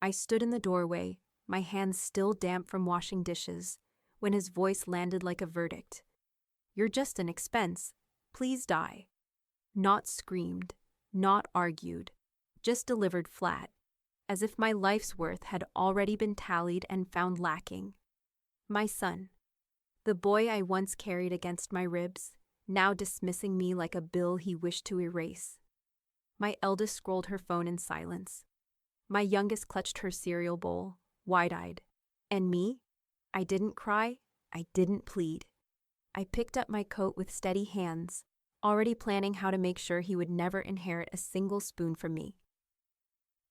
I stood in the doorway, my hands still damp from washing dishes, when his voice landed like a verdict. You're just an expense. Please die. Not screamed, not argued, just delivered flat, as if my life's worth had already been tallied and found lacking. My son, the boy I once carried against my ribs, now dismissing me like a bill he wished to erase. My eldest scrolled her phone in silence. My youngest clutched her cereal bowl, wide-eyed. And me? I didn't cry, I didn't plead. I picked up my coat with steady hands, already planning how to make sure he would never inherit a single spoon from me.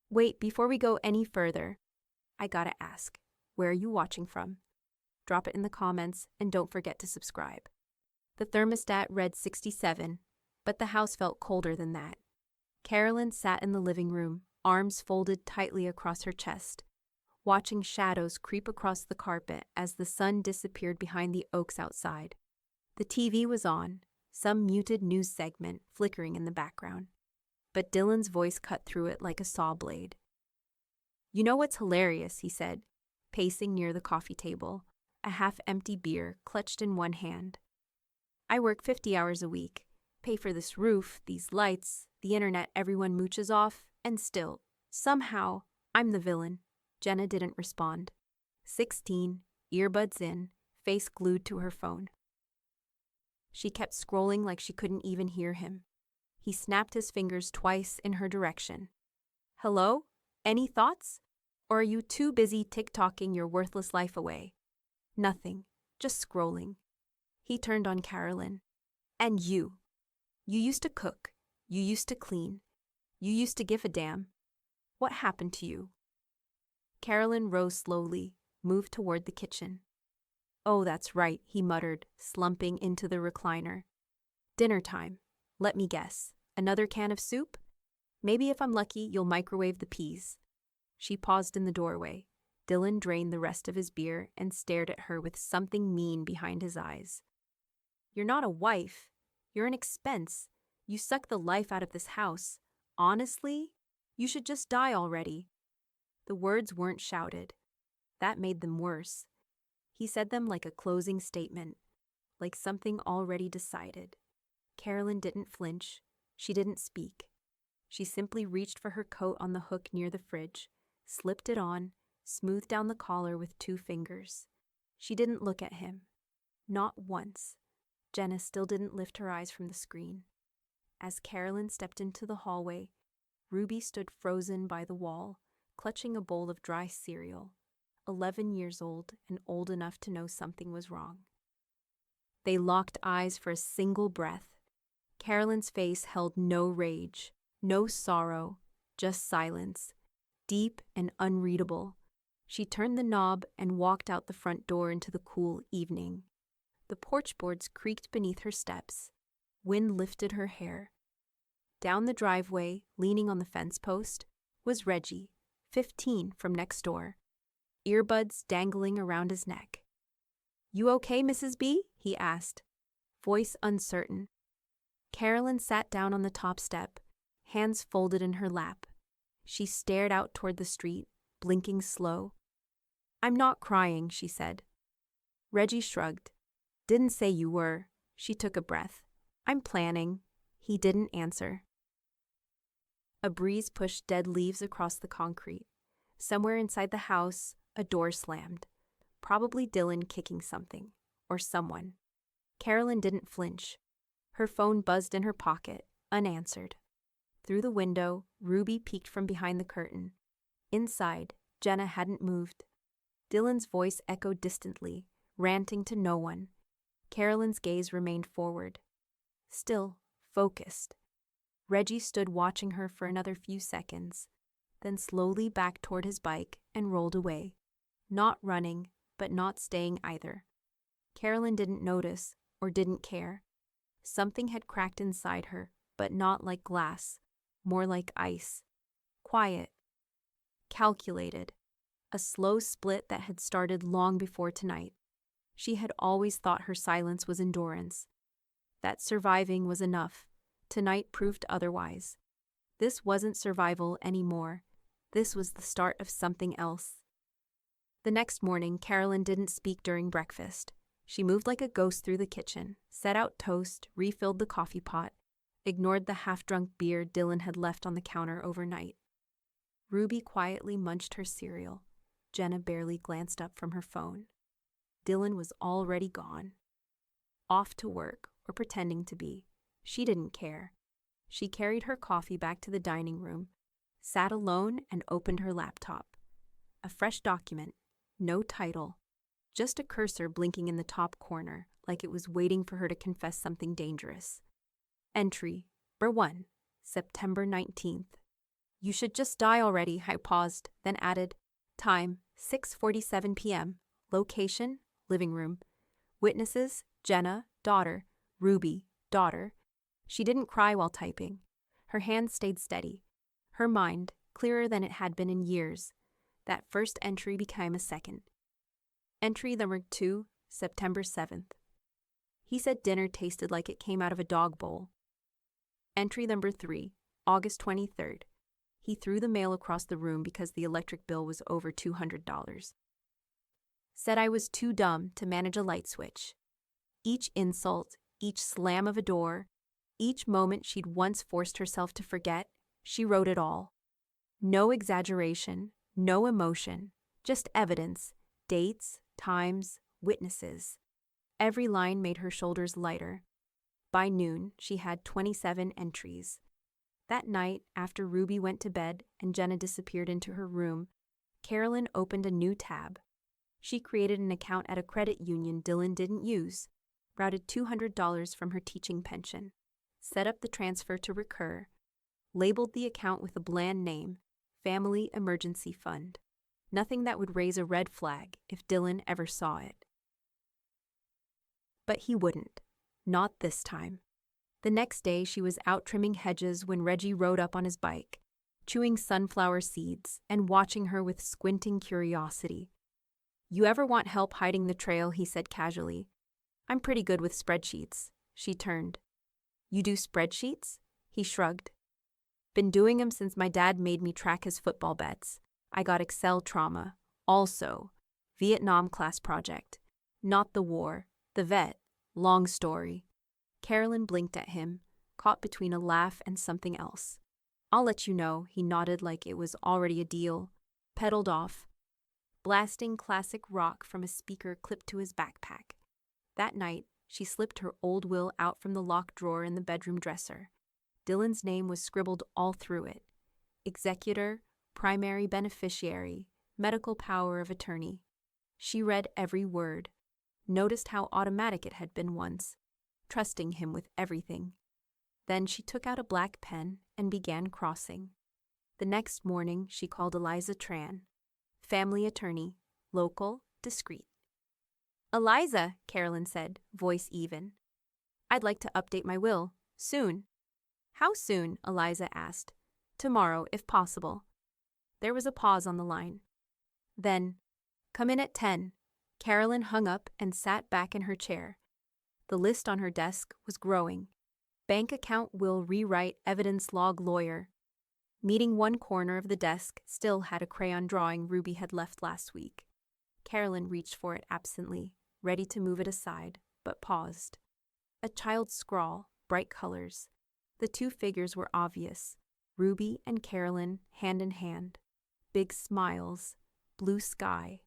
Wait, before we go any further, I gotta ask, where are you watching from? Drop it in the comments and don't forget to subscribe. The thermostat read 67, but the house felt colder than that. Carolyn sat in the living room, arms folded tightly across her chest, watching shadows creep across the carpet as the sun disappeared behind the oaks outside. The TV was on, some muted news segment flickering in the background, but Dylan's voice cut through it like a saw blade. You know what's hilarious, he said, pacing near the coffee table, a half-empty beer clutched in one hand. I work 50 hours a week, pay for this roof, these lights, the internet everyone mooches off, and still, somehow, I'm the villain. Jenna didn't respond. 16, earbuds in, face glued to her phone. She kept scrolling like she couldn't even hear him. He snapped his fingers twice in her direction. Hello? Any thoughts? Or are you too busy TikToking your worthless life away? Nothing, just scrolling. He turned on Carolyn. And you. You used to cook. You used to clean. You used to give a damn. What happened to you? Carolyn rose slowly, moved toward the kitchen. Oh, that's right, he muttered, slumping into the recliner. Dinner time. Let me guess. Another can of soup? Maybe if I'm lucky, you'll microwave the peas. She paused in the doorway. Dylan drained the rest of his beer and stared at her with something mean behind his eyes. You're not a wife. You're an expense. You suck the life out of this house. Honestly, you should just die already. The words weren't shouted. That made them worse. He said them like a closing statement, like something already decided. Carolyn didn't flinch. She didn't speak. She simply reached for her coat on the hook near the fridge, slipped it on, smoothed down the collar with 2 fingers. She didn't look at him. Not once. Jenna still didn't lift her eyes from the screen. As Carolyn stepped into the hallway, Ruby stood frozen by the wall, clutching a bowl of dry cereal, 11 years old and old enough to know something was wrong. They locked eyes for a single breath. Carolyn's face held no rage, no sorrow, just silence, deep and unreadable. She turned the knob and walked out the front door into the cool evening. The porch boards creaked beneath her steps. Wind lifted her hair. Down the driveway, leaning on the fence post, was Reggie, 15, from next door, earbuds dangling around his neck. You okay, Mrs. B? He asked, voice uncertain. Carolyn sat down on the top step, hands folded in her lap. She stared out toward the street, blinking slow. I'm not crying, she said. Reggie shrugged. Didn't say you were. She took a breath. I'm planning. He didn't answer. A breeze pushed dead leaves across the concrete. Somewhere inside the house, a door slammed. Probably Dylan kicking something, or someone. Carolyn didn't flinch. Her phone buzzed in her pocket, unanswered. Through the window, Ruby peeked from behind the curtain. Inside, Jenna hadn't moved. Dylan's voice echoed distantly, ranting to no one. Carolyn's gaze remained forward. Still, focused. Reggie stood watching her for another few seconds, then slowly backed toward his bike and rolled away. Not running, but not staying either. Carolyn didn't notice, or didn't care. Something had cracked inside her, but not like glass, more like ice. Quiet. Calculated. A slow split that had started long before tonight. She had always thought her silence was endurance. That surviving was enough. Tonight proved otherwise. This wasn't survival anymore. This was the start of something else. The next morning, Carolyn didn't speak during breakfast. She moved like a ghost through the kitchen, set out toast, refilled the coffee pot, ignored the half-drunk beer Dylan had left on the counter overnight. Ruby quietly munched her cereal. Jenna barely glanced up from her phone. Dylan was already gone. Off to work, or pretending to be. She didn't care. She carried her coffee back to the dining room, sat alone and opened her laptop. A fresh document, no title, just a cursor blinking in the top corner, like it was waiting for her to confess something dangerous. Entry, Number 1, September 19th. You should just die already, I paused, then added, time, 6:47 p.m., location, living room. Witnesses, Jenna, daughter, Ruby, daughter. She didn't cry while typing. Her hand stayed steady. Her mind, clearer than it had been in years. That first entry became a second. Entry number 2, September 7th. He said dinner tasted like it came out of a dog bowl. Entry number 3, August 23rd. He threw the mail across the room because the electric bill was over $200. Said I was too dumb to manage a light switch. Each insult, each slam of a door, each moment she'd once forced herself to forget, she wrote it all. No exaggeration, no emotion, just evidence, dates, times, witnesses. Every line made her shoulders lighter. By noon, she had 27 entries. That night, after Ruby went to bed and Jenna disappeared into her room, Carolyn opened a new tab. She created an account at a credit union Dylan didn't use, routed $200 from her teaching pension, set up the transfer to recur, labeled the account with a bland name, Family Emergency Fund. Nothing that would raise a red flag if Dylan ever saw it. But he wouldn't. Not this time. The next day, she was out trimming hedges when Reggie rode up on his bike, chewing sunflower seeds and watching her with squinting curiosity. You ever want help hiding the trail? He said casually. I'm pretty good with spreadsheets. She turned. You do spreadsheets? He shrugged. Been doing them since my dad made me track his football bets. I got Excel trauma. Also, Vietnam class project. Not the war, the vet. Long story. Carolyn blinked at him, caught between a laugh and something else. I'll let you know, he nodded like it was already a deal, pedaled off, blasting classic rock from a speaker clipped to his backpack. That night, she slipped her old will out from the locked drawer in the bedroom dresser. Dylan's name was scribbled all through it. Executor, primary beneficiary, medical power of attorney. She read every word, noticed how automatic it had been once, trusting him with everything. Then she took out a black pen and began crossing. The next morning, she called Eliza Tran, family attorney, local, discreet. Eliza, Carolyn said, voice even. I'd like to update my will, soon. How soon? Eliza asked. Tomorrow, if possible. There was a pause on the line. Then, come in at 10. Carolyn hung up and sat back in her chair. The list on her desk was growing. Bank account will rewrite evidence log lawyer. Meeting one corner of the desk still had a crayon drawing Ruby had left last week. Carolyn reached for it absently, ready to move it aside, but paused. A child's scrawl, bright colors. The two figures were obvious, Ruby and Carolyn hand in hand. Big smiles, blue sky.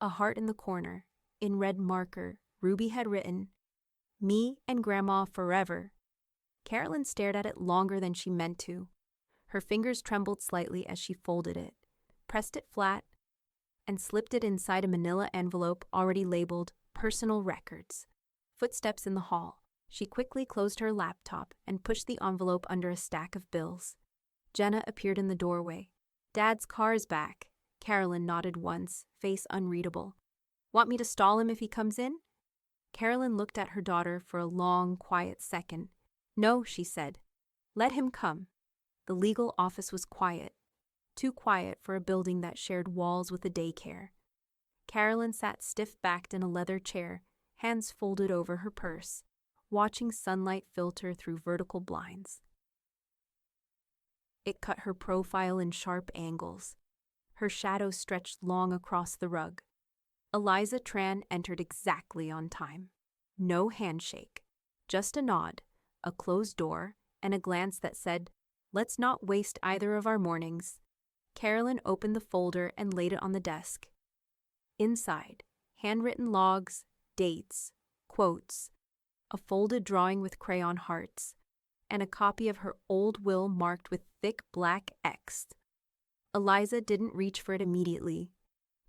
A heart in the corner. In red marker, Ruby had written, Me and Grandma forever. Carolyn stared at it longer than she meant to. Her fingers trembled slightly as she folded it, pressed it flat, and slipped it inside a manila envelope already labeled Personal Records. Footsteps in the hall. She quickly closed her laptop and pushed the envelope under a stack of bills. Jenna appeared in the doorway. Dad's car's back. Carolyn nodded once, face unreadable. Want me to stall him if he comes in? Carolyn looked at her daughter for a long, quiet second. No, she said. Let him come. The legal office was quiet. Too quiet for a building that shared walls with a daycare. Carolyn sat stiff-backed in a leather chair, hands folded over her purse, watching sunlight filter through vertical blinds. It cut her profile in sharp angles. Her shadow stretched long across the rug. Eliza Tran entered exactly on time. No handshake, just a nod, a closed door, and a glance that said, "Let's not waste either of our mornings." Carolyn opened the folder and laid it on the desk. Inside, handwritten logs, dates, quotes, a folded drawing with crayon hearts, and a copy of her old will marked with thick black X. Eliza didn't reach for it immediately.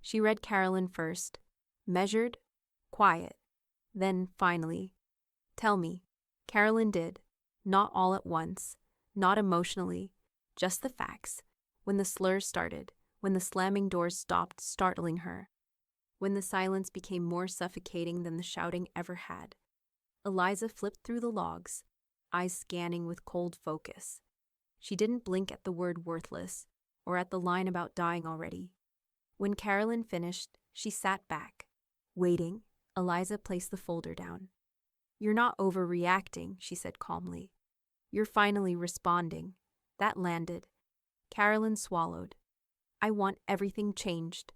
She read Carolyn first, measured, quiet, then finally, "Tell me." Carolyn did, not all at once, not emotionally, just the facts. When the slurs started, when the slamming doors stopped startling her, when the silence became more suffocating than the shouting ever had. Eliza flipped through the logs, eyes scanning with cold focus. She didn't blink at the word worthless or at the line about dying already. When Carolyn finished, she sat back. Waiting, Eliza placed the folder down. "You're not overreacting," she said calmly. "You're finally responding." That landed. Carolyn swallowed. "I want everything changed."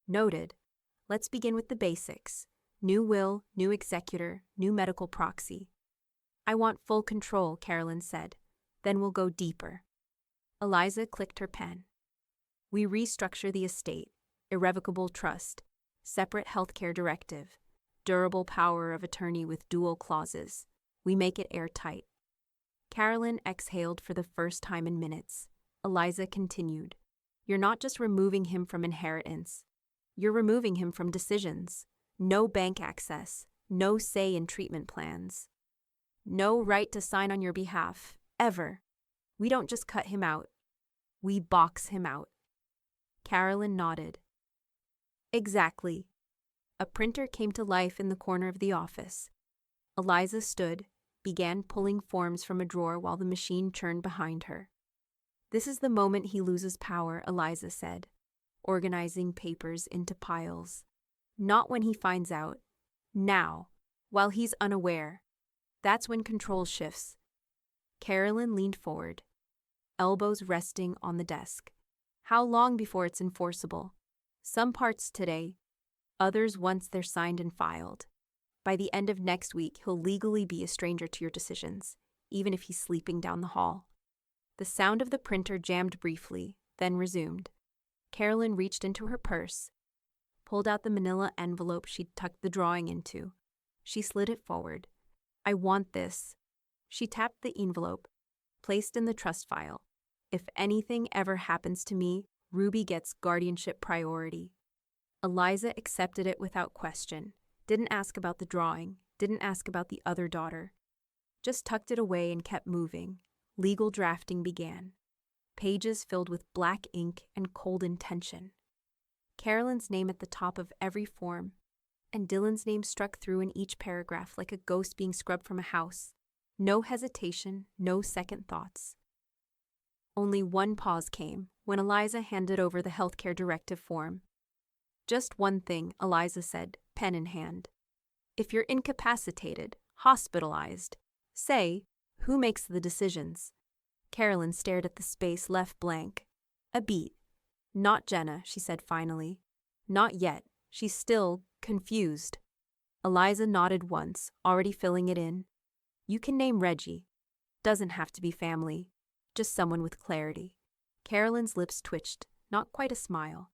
"Noted. Let's begin with the basics. New will, new executor, new medical proxy." "I want full control," Carolyn said. "Then we'll go deeper." Eliza clicked her pen. "We restructure the estate, irrevocable trust, separate healthcare directive, durable power of attorney with dual clauses. We make it airtight." Carolyn exhaled for the first time in minutes. Eliza continued. "You're not just removing him from inheritance. You're removing him from decisions. No bank access, no say in treatment plans. No right to sign on your behalf, ever. We don't just cut him out. We box him out." Carolyn nodded. "Exactly." A printer came to life in the corner of the office. Eliza stood, began pulling forms from a drawer while the machine churned behind her. "This is the moment he loses power," Eliza said, organizing papers into piles. "Not when he finds out. Now, while he's unaware. That's when control shifts." Carolyn leaned forward, elbows resting on the desk. "How long before it's enforceable?" "Some parts today, others once they're signed and filed. By the end of next week, he'll legally be a stranger to your decisions, even if he's sleeping down the hall." The sound of the printer jammed briefly, then resumed. Carolyn reached into her purse, pulled out the manila envelope she'd tucked the drawing into. She slid it forward. "I want this." She tapped the envelope, placed in the trust file. "If anything ever happens to me, Ruby gets guardianship priority." Eliza accepted it without question, didn't ask about the drawing, didn't ask about the other daughter. Just tucked it away and kept moving. Legal drafting began. Pages filled with black ink and cold intention. Carolyn's name at the top of every form, and Dylan's name struck through in each paragraph like a ghost being scrubbed from a house. No hesitation, no second thoughts. Only one pause came when Eliza handed over the healthcare directive form. "Just one thing," Eliza said, pen in hand. "If you're incapacitated, hospitalized, say, who makes the decisions?" Carolyn stared at the space left blank. A beat. "Not Jenna," she said finally. "Not yet. She's still confused." Eliza nodded once, already filling it in. "You can name Reggie. Doesn't have to be family. Just someone with clarity." Carolyn's lips twitched, not quite a smile.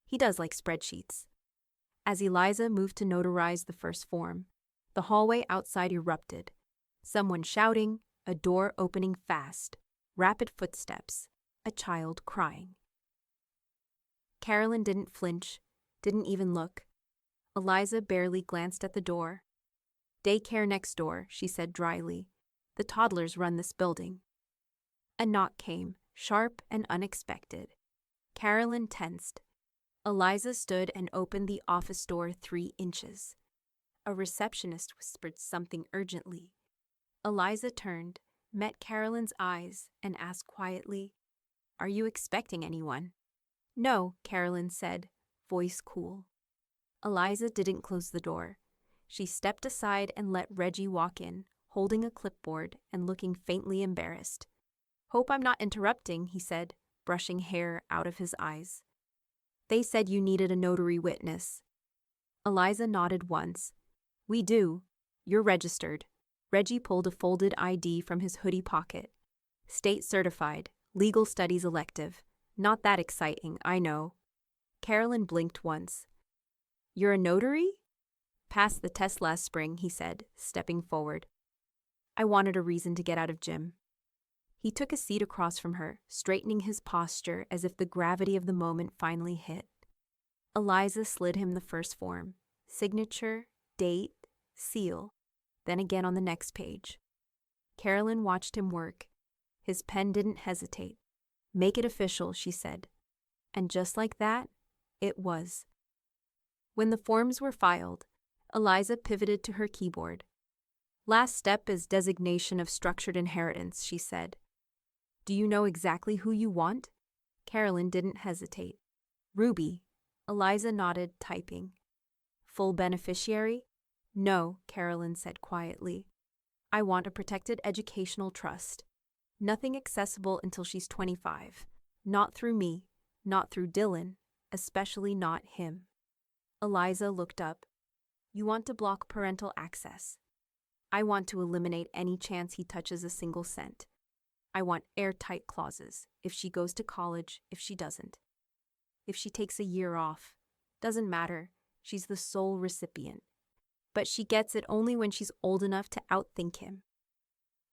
"He does like spreadsheets." As Eliza moved to notarize the first form, the hallway outside erupted. Someone shouting, a door opening fast, rapid footsteps, a child crying. Carolyn didn't flinch, didn't even look. Eliza barely glanced at the door. "Daycare next door," she said dryly. "The toddlers run this building." A knock came, sharp and unexpected. Carolyn tensed. Eliza stood and opened the office door 3 inches. A receptionist whispered something urgently. Eliza turned, met Carolyn's eyes, and asked quietly, "Are you expecting anyone?" "No," Carolyn said, voice cool. Eliza didn't close the door. She stepped aside and let Reggie walk in, holding a clipboard and looking faintly embarrassed. Hope I'm not interrupting, he said, brushing hair out of his eyes. They said you needed a notary witness. Eliza nodded once. We do. You're registered. Reggie pulled a folded ID from his hoodie pocket. State certified, legal studies elective. Not that exciting, I know. Carolyn blinked once. You're a notary? Passed the test last spring, he said, stepping forward. I wanted a reason to get out of gym. He took a seat across from her, straightening his posture as if the gravity of the moment finally hit. Eliza slid him the first form. Signature, date, seal, then again on the next page. Carolyn watched him work. His pen didn't hesitate. Make it official, she said. And just like that, it was. When the forms were filed, Eliza pivoted to her keyboard. Last step is designation of structured inheritance, she said. Do you know exactly who you want? Carolyn didn't hesitate. Ruby. Eliza nodded, typing. Full beneficiary? No, Carolyn said quietly. I want a protected educational trust. Nothing accessible until she's 25. Not through me, not through Dylan, especially not him. Eliza looked up. You want to block parental access. I want to eliminate any chance he touches a single cent. I want airtight clauses, if she goes to college, if she doesn't. If she takes a year off, doesn't matter, she's the sole recipient. But she gets it only when she's old enough to outthink him.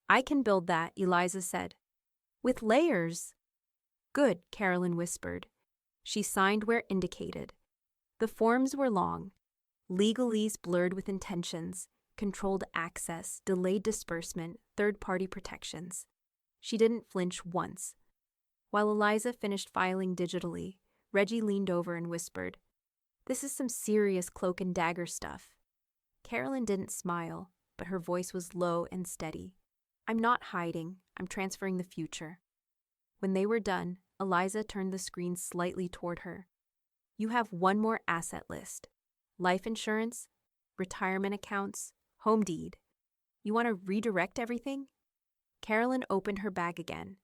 I can build that, Eliza said. With layers. Good, Carolyn whispered. She signed where indicated. The forms were long. Legalese blurred with intentions, controlled access, delayed disbursement, third-party protections. She didn't flinch once. While Eliza finished filing digitally, Reggie leaned over and whispered, This is some serious cloak and dagger stuff. Carolyn didn't smile, but her voice was low and steady. I'm not hiding, I'm transferring the future. When they were done, Eliza turned the screen slightly toward her. You have one more asset list. Life insurance, retirement accounts, home deed. You want to redirect everything? Carolyn opened her bag again.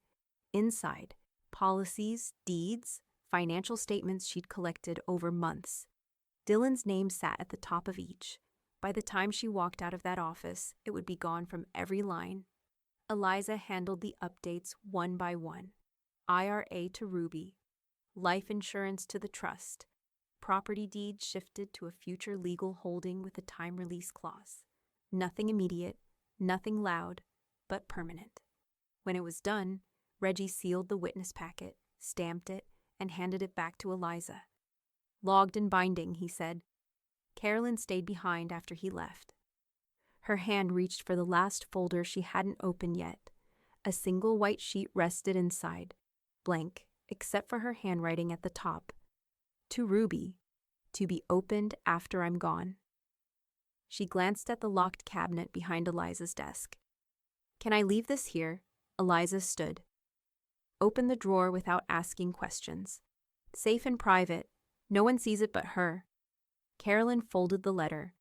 Inside, policies, deeds, financial statements she'd collected over months. Dylan's name sat at the top of each. By the time she walked out of that office, it would be gone from every line. Eliza handled the updates one by one. IRA to Ruby. Life insurance to the trust. Property deed shifted to a future legal holding with a time release clause. Nothing immediate, nothing loud, but permanent. When it was done, Reggie sealed the witness packet, stamped it, and handed it back to Eliza. Logged and binding, he said. Carolyn stayed behind after he left. Her hand reached for the last folder she hadn't opened yet. A single white sheet rested inside, blank, except for her handwriting at the top. To Ruby, to be opened after I'm gone. She glanced at the locked cabinet behind Eliza's desk. Can I leave this here? Eliza stood. Open the drawer without asking questions. Safe and private. No one sees it but her. Carolyn folded the letter.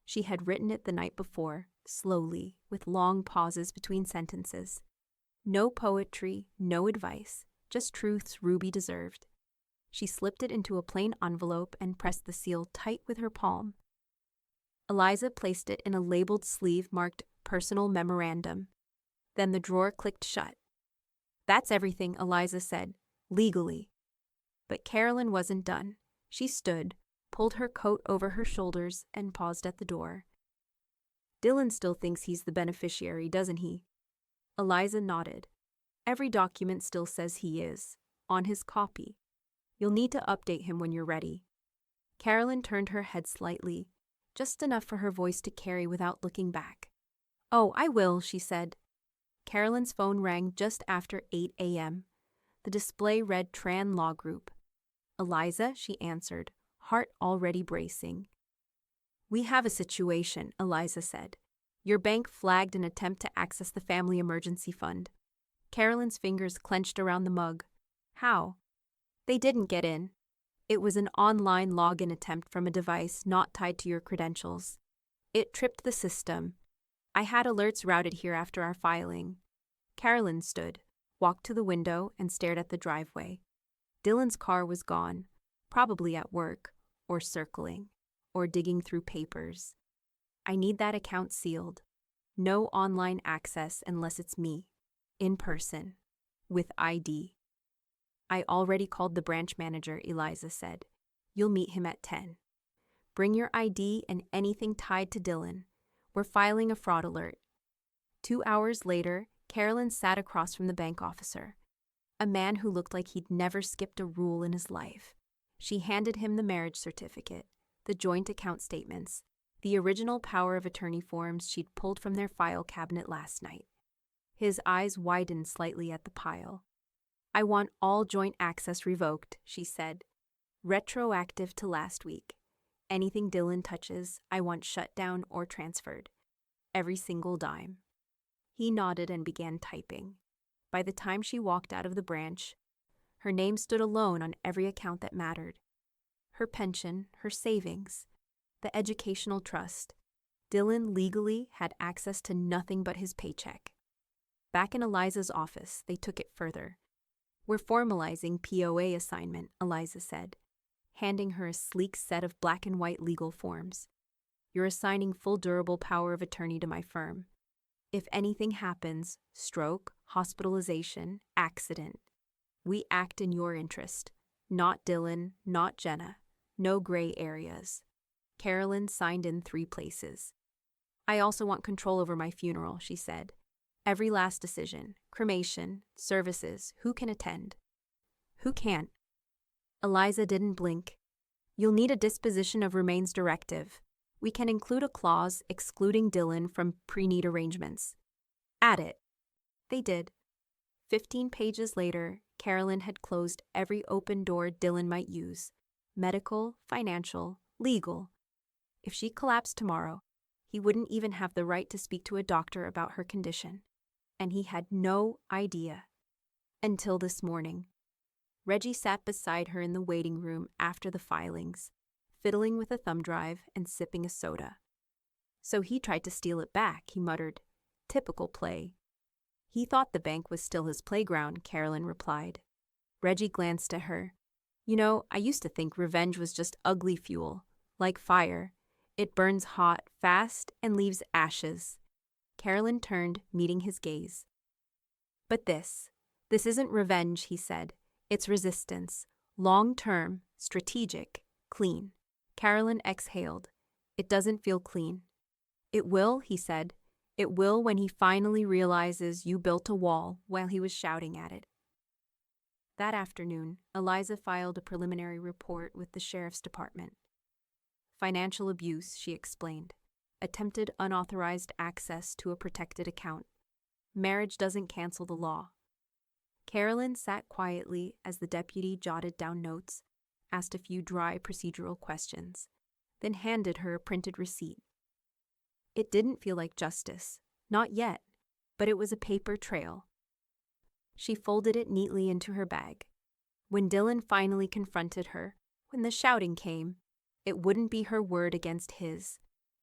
She had written it the night before, slowly, with long pauses between sentences. No poetry, no advice, just truths Ruby deserved. She slipped it into a plain envelope and pressed the seal tight with her palm. Eliza placed it in a labeled sleeve marked Personal Memorandum. Then the drawer clicked shut. That's everything, Eliza said, legally. But Carolyn wasn't done. She stood, pulled her coat over her shoulders, and paused at the door. Dylan still thinks he's the beneficiary, doesn't he? Eliza nodded. Every document still says he is, on his copy. You'll need to update him when you're ready. Carolyn turned her head slightly, just enough for her voice to carry without looking back. Oh, I will, she said. Carolyn's phone rang just after 8 a.m. The display read Tran Law Group. Eliza, she answered, heart already bracing. We have a situation, Eliza said. Your bank flagged an attempt to access the family emergency fund. Carolyn's fingers clenched around the mug. How? They didn't get in. It was an online login attempt from a device not tied to your credentials. It tripped the system. I had alerts routed here after our filing. Carolyn stood, walked to the window, and stared at the driveway. Dylan's car was gone, probably at work, or circling, or digging through papers. I need that account sealed. No online access unless it's me, in person, with ID. I already called the branch manager, Eliza said. You'll meet him at 10. Bring your ID and anything tied to Dylan. We're filing a fraud alert. 2 hours later, Carolyn sat across from the bank officer, a man who looked like he'd never skipped a rule in his life. She handed him the marriage certificate, the joint account statements, the original power of attorney forms she'd pulled from their file cabinet last night. His eyes widened slightly at the pile. I want all joint access revoked, she said. Retroactive to last week. Anything Dylan touches, I want shut down or transferred. Every single dime. He nodded and began typing. By the time she walked out of the branch, her name stood alone on every account that mattered. Her pension, her savings, the educational trust. Dylan legally had access to nothing but his paycheck. Back in Eliza's office, they took it further. We're formalizing POA assignment, Eliza said, handing her a sleek set of black and white legal forms. You're assigning full durable power of attorney to my firm. If anything happens, stroke, hospitalization, accident, we act in your interest. Not Dylan, not Jenna. No gray areas. Carolyn signed in 3 places. I also want control over my funeral, she said. Every last decision, cremation, services, who can attend? Who can't? Eliza didn't blink. You'll need a disposition of remains directive. We can include a clause excluding Dylan from pre-need arrangements. Add it. They did. 15 pages later, Carolyn had closed every open door Dylan might use. Medical, financial, legal. If she collapsed tomorrow, he wouldn't even have the right to speak to a doctor about her condition. And he had no idea. Until this morning. Reggie sat beside her in the waiting room after the filings, fiddling with a thumb drive and sipping a soda. So he tried to steal it back, he muttered. Typical play. He thought the bank was still his playground, Carolyn replied. Reggie glanced at her. You know, I used to think revenge was just ugly fuel, like fire. It burns hot, fast, and leaves ashes. Carolyn turned, meeting his gaze. But this isn't revenge, he said. It's resistance. Long-term, strategic, clean. Carolyn exhaled. It doesn't feel clean. It will, he said. It will when he finally realizes you built a wall while he was shouting at it. That afternoon, Eliza filed a preliminary report with the sheriff's department. Financial abuse, she explained. Attempted unauthorized access to a protected account. Marriage doesn't cancel the law. Carolyn sat quietly as the deputy jotted down notes, asked a few dry procedural questions, then handed her a printed receipt. It didn't feel like justice, not yet, but it was a paper trail. She folded it neatly into her bag. When Dylan finally confronted her, when the shouting came, it wouldn't be her word against his.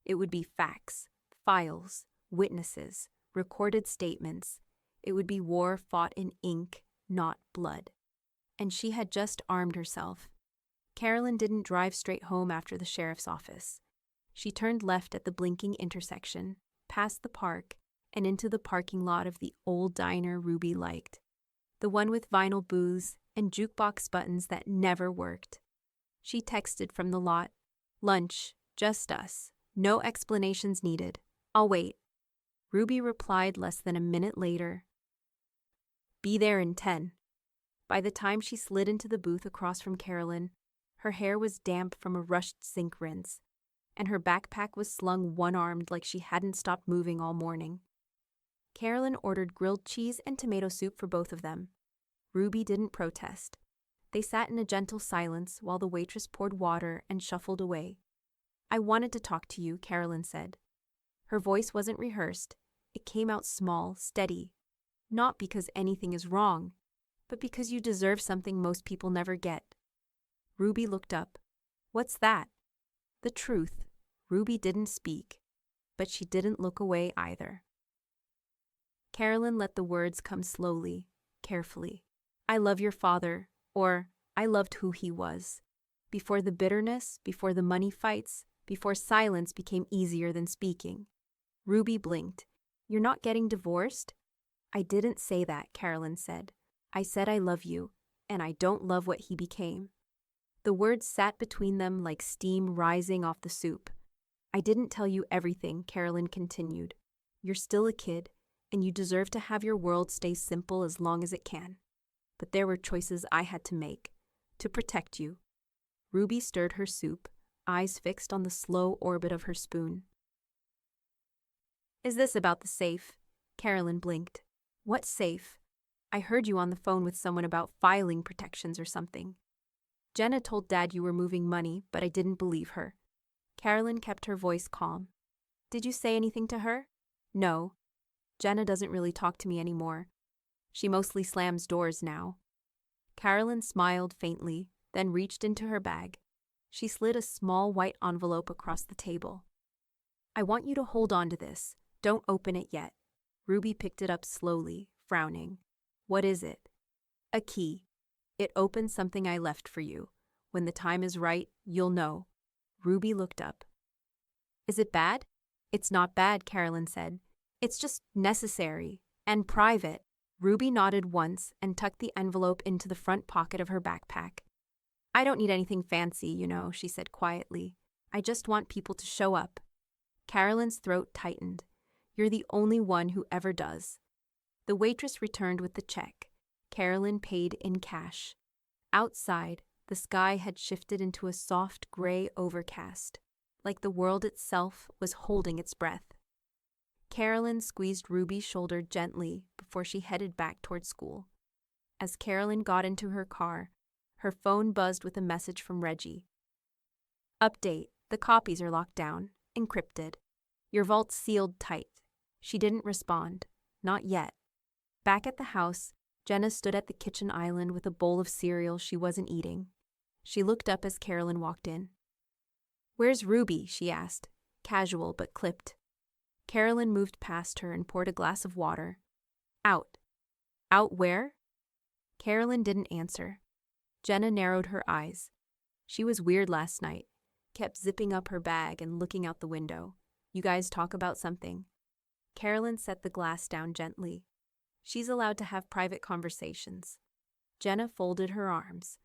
It would be facts, files, witnesses, recorded statements. It would be war fought in ink, not blood. And she had just armed herself. Carolyn didn't drive straight home after the sheriff's office. She turned left at the blinking intersection, past the park, and into the parking lot of the old diner Ruby liked. The one with vinyl booths and jukebox buttons that never worked. She texted from the lot, "Lunch, just us. No explanations needed. I'll wait." Ruby replied less than a minute later, "Be there in 10. By the time she slid into the booth across from Carolyn, her hair was damp from a rushed sink rinse, and her backpack was slung one-armed like she hadn't stopped moving all morning. Carolyn ordered grilled cheese and tomato soup for both of them. Ruby didn't protest. They sat in a gentle silence while the waitress poured water and shuffled away. "I wanted to talk to you," Carolyn said. Her voice wasn't rehearsed. It came out small, steady. "Not because anything is wrong, but because you deserve something most people never get." Ruby looked up. "What's that?" The truth. Ruby didn't speak, but she didn't look away either. Carolyn let the words come slowly, carefully. I love your father, or I loved who he was. Before the bitterness, before the money fights, before silence became easier than speaking. Ruby blinked. You're not getting divorced? I didn't say that, Carolyn said. I said I love you, and I don't love what he became. The words sat between them like steam rising off the soup. I didn't tell you everything, Carolyn continued. You're still a kid, and you deserve to have your world stay simple as long as it can. But there were choices I had to make, to protect you. Ruby stirred her soup, eyes fixed on the slow orbit of her spoon. Is this about the safe? Carolyn blinked. What safe? I heard you on the phone with someone about filing protections or something. Jenna told Dad you were moving money, but I didn't believe her. Carolyn kept her voice calm. Did you say anything to her? No. Jenna doesn't really talk to me anymore. She mostly slams doors now. Carolyn smiled faintly, then reached into her bag. She slid a small white envelope across the table. I want you to hold on to this. Don't open it yet. Ruby picked it up slowly, frowning. What is it? A key. It opens something I left for you. When the time is right, you'll know. Ruby looked up. Is it bad? It's not bad, Carolyn said. It's just necessary and private. Ruby nodded once and tucked the envelope into the front pocket of her backpack. I don't need anything fancy, she said quietly. I just want people to show up. Carolyn's throat tightened. You're the only one who ever does. The waitress returned with the check. Carolyn paid in cash. Outside, the sky had shifted into a soft gray overcast, like the world itself was holding its breath. Carolyn squeezed Ruby's shoulder gently before she headed back toward school. As Carolyn got into her car, her phone buzzed with a message from Reggie. Update, the copies are locked down, encrypted. Your vault's sealed tight. She didn't respond. Not yet. Back at the house, Jenna stood at the kitchen island with a bowl of cereal she wasn't eating. She looked up as Carolyn walked in. Where's Ruby? She asked, casual but clipped. Carolyn moved past her and poured a glass of water. Out. Out where? Carolyn didn't answer. Jenna narrowed her eyes. She was weird last night, kept zipping up her bag and looking out the window. You guys talk about something? Carolyn set the glass down gently. She's allowed to have private conversations. Jenna folded her arms.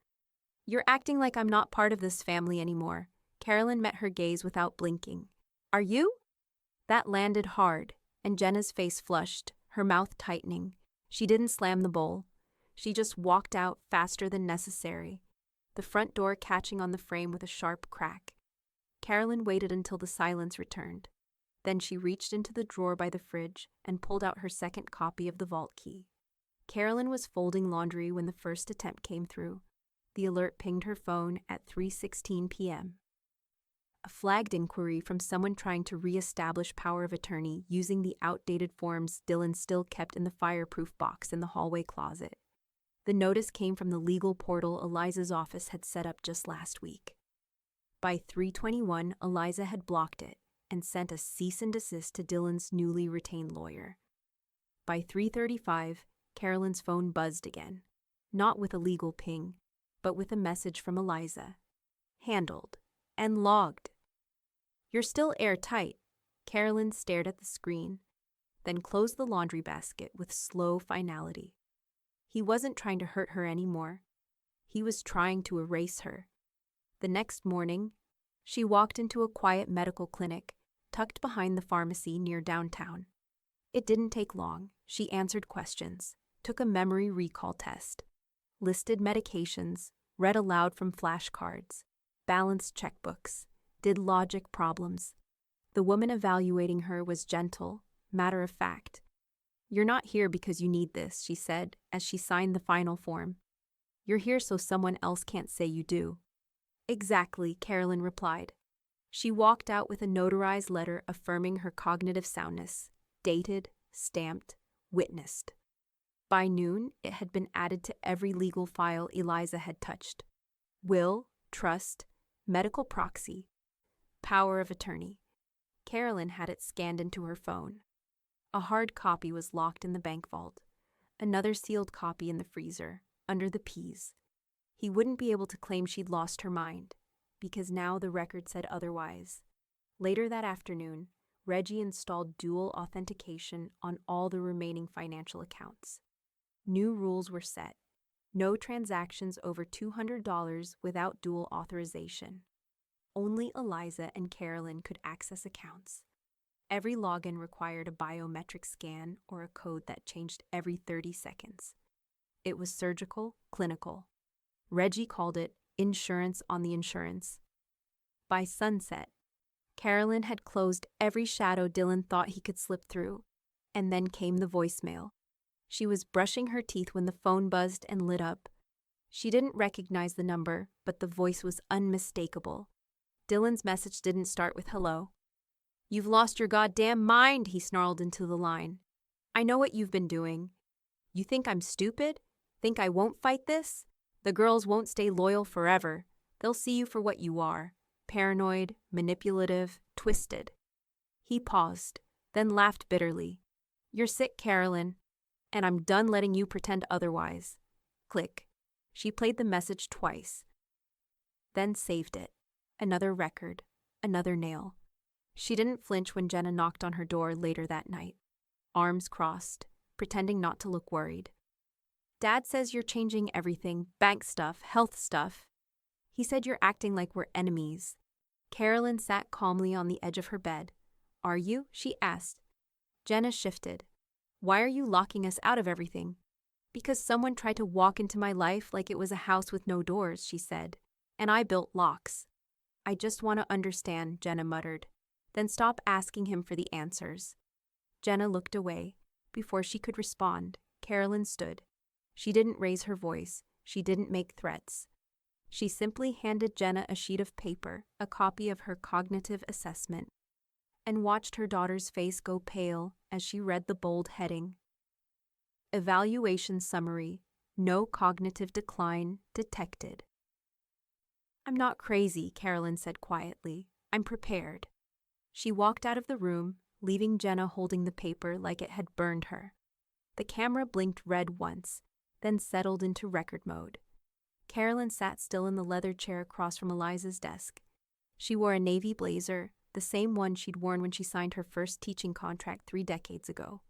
You're acting like I'm not part of this family anymore. Carolyn met her gaze without blinking. Are you? That landed hard, and Jenna's face flushed, her mouth tightening. She didn't slam the bowl. She just walked out faster than necessary, the front door catching on the frame with a sharp crack. Carolyn waited until the silence returned. Then she reached into the drawer by the fridge and pulled out her second copy of the vault key. Carolyn was folding laundry when the first attempt came through. The alert pinged her phone at 3:16 p.m. A flagged inquiry from someone trying to re-establish power of attorney using the outdated forms Dylan still kept in the fireproof box in the hallway closet. The notice came from the legal portal Eliza's office had set up just last week. By 3:21, Eliza had blocked it and sent a cease and desist to Dylan's newly retained lawyer. By 3:35, Carolyn's phone buzzed again, not with a legal ping, but with a message from Eliza. Handled. And logged. You're still airtight. Carolyn stared at the screen, then closed the laundry basket with slow finality. He wasn't trying to hurt her anymore. He was trying to erase her. The next morning, she walked into a quiet medical clinic tucked behind the pharmacy near downtown. It didn't take long. She answered questions, took a memory recall test, listed medications, read aloud from flashcards, balanced checkbooks, did logic problems. The woman evaluating her was gentle, matter of fact. You're not here because you need this, she said as she signed the final form. You're here so someone else can't say you do. Exactly, Carolyn replied. She walked out with a notarized letter affirming her cognitive soundness, dated, stamped, witnessed. By noon, it had been added to every legal file Eliza had touched. Will, trust, medical proxy, power of attorney. Carolyn had it scanned into her phone. A hard copy was locked in the bank vault. Another sealed copy in the freezer, under the peas. He wouldn't be able to claim she'd lost her mind, because now the record said otherwise. Later that afternoon, Reggie installed dual authentication on all the remaining financial accounts. New rules were set. No transactions over $200 without dual authorization. Only Eliza and Carolyn could access accounts. Every login required a biometric scan or a code that changed every 30 seconds. It was surgical, clinical. Reggie called it insurance on the insurance. By sunset, Carolyn had closed every shadow Dylan thought he could slip through, and then came the voicemail. She was brushing her teeth when the phone buzzed and lit up. She didn't recognize the number, but the voice was unmistakable. Dylan's message didn't start with hello. "You've lost your goddamn mind," he snarled into the line. "I know what you've been doing. You think I'm stupid? Think I won't fight this? The girls won't stay loyal forever. They'll see you for what you are. Paranoid, manipulative, twisted." He paused, then laughed bitterly. "You're sick, Carolyn, and I'm done letting you pretend otherwise." Click. She played the message twice, then saved it. Another record, another nail. She didn't flinch when Jenna knocked on her door later that night, arms crossed, pretending not to look worried. "Dad says you're changing everything, bank stuff, health stuff. He said you're acting like we're enemies." Carolyn sat calmly on the edge of her bed. "Are you?" she asked. Jenna shifted. "Why are you locking us out of everything?" "Because someone tried to walk into my life like it was a house with no doors," she said, "and I built locks." "I just want to understand," Jenna muttered. "Then stop asking him for the answers." Jenna looked away. Before she could respond, Carolyn stood. She didn't raise her voice. She didn't make threats. She simply handed Jenna a sheet of paper, a copy of her cognitive assessment, and watched her daughter's face go pale as she read the bold heading. Evaluation summary: no cognitive decline detected. "I'm not crazy," Carolyn said quietly. "I'm prepared." She walked out of the room, leaving Jenna holding the paper like it had burned her. The camera blinked red once, then settled into record mode. Carolyn sat still in the leather chair across from Eliza's desk. She wore a navy blazer, the same one she'd worn when she signed her first teaching contract 3 decades ago.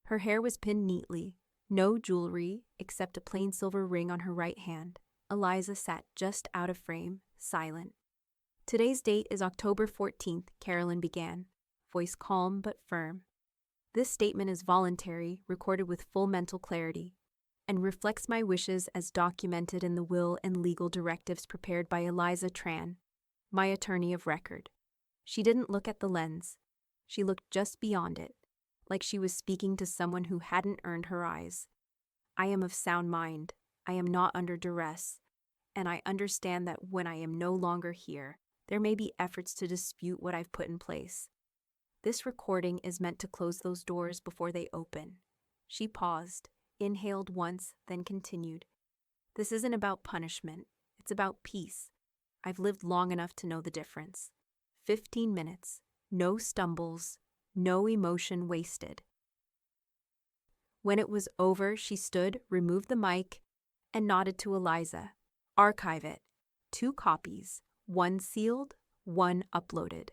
Her hair was pinned neatly, no jewelry except a plain silver ring on her right hand. Eliza sat just out of frame, silent. "Today's date is October 14th, Carolyn began, voice calm but firm. "This statement is voluntary, recorded with full mental clarity, and reflects my wishes as documented in the will and legal directives prepared by Eliza Tran, my attorney of record." She didn't look at the lens. She looked just beyond it, like she was speaking to someone who hadn't earned her eyes. "I am of sound mind. I am not under duress, and I understand that when I am no longer here, there may be efforts to dispute what I've put in place. This recording is meant to close those doors before they open." She paused, inhaled once, then continued. "This isn't about punishment. It's about peace. I've lived long enough to know the difference. 15 minutes, no stumbles, no emotion wasted." When it was over, she stood, removed the mic, and nodded to Eliza. "Archive it. 2 copies, 1 sealed, 1 uploaded.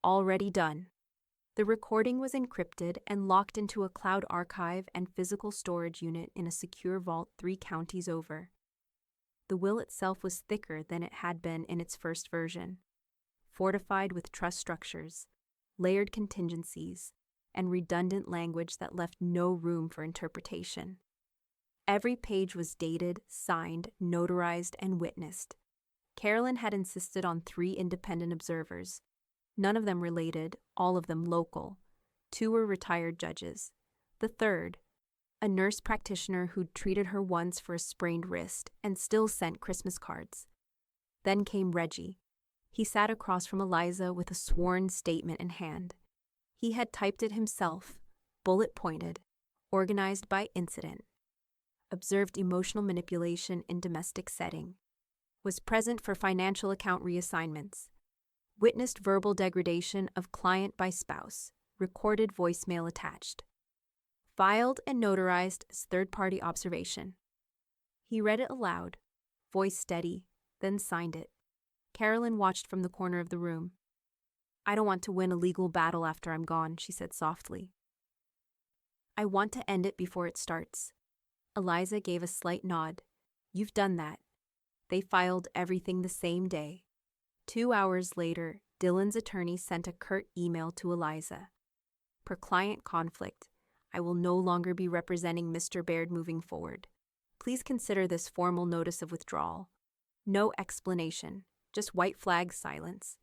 Already done." The recording was encrypted and locked into a cloud archive and physical storage unit in a secure vault 3 counties over. The will itself was thicker than it had been in its first version, fortified with trust structures, layered contingencies, and redundant language that left no room for interpretation. Every page was dated, signed, notarized, and witnessed. Carolyn had insisted on 3 independent observers, none of them related, all of them local. 2 were retired judges. The third, a nurse practitioner who'd treated her once for a sprained wrist and still sent Christmas cards. Then came Reggie. He sat across from Eliza with a sworn statement in hand. He had typed it himself, bullet-pointed, organized by incident. Observed emotional manipulation in domestic setting. Was present for financial account reassignments. Witnessed verbal degradation of client by spouse. Recorded voicemail attached. filed and notarized as third-party observation. He read it aloud, voice steady, then signed it. Carolyn watched from the corner of the room. "I don't want to win a legal battle after I'm gone," she said softly. "I want to end it before it starts." Eliza gave a slight nod. "You've done that." They filed everything the same day. 2 hours later, Dylan's attorney sent a curt email to Eliza. "Per client conflict, I will no longer be representing Mr. Baird moving forward. Please consider this formal notice of withdrawal." No explanation, just white flag silence.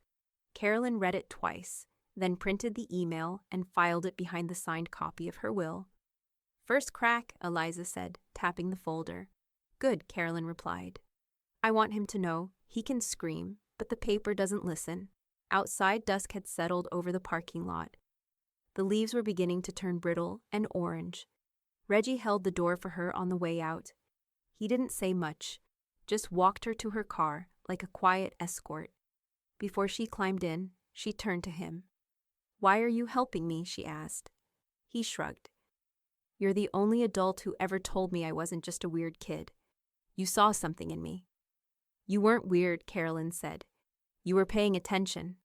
Carolyn read it twice, then printed the email and filed it behind the signed copy of her will. "First crack," Eliza said, tapping the folder. "Good," Carolyn replied. "I want him to know he can scream, but the paper doesn't listen." Outside, dusk had settled over the parking lot. The leaves were beginning to turn brittle and orange. Reggie held the door for her on the way out. He didn't say much, just walked her to her car like a quiet escort. Before she climbed in, she turned to him. "Why are you helping me?" she asked. He shrugged. "You're the only adult who ever told me I wasn't just a weird kid. You saw something in me." "You weren't weird," Carolyn said. "You were paying attention."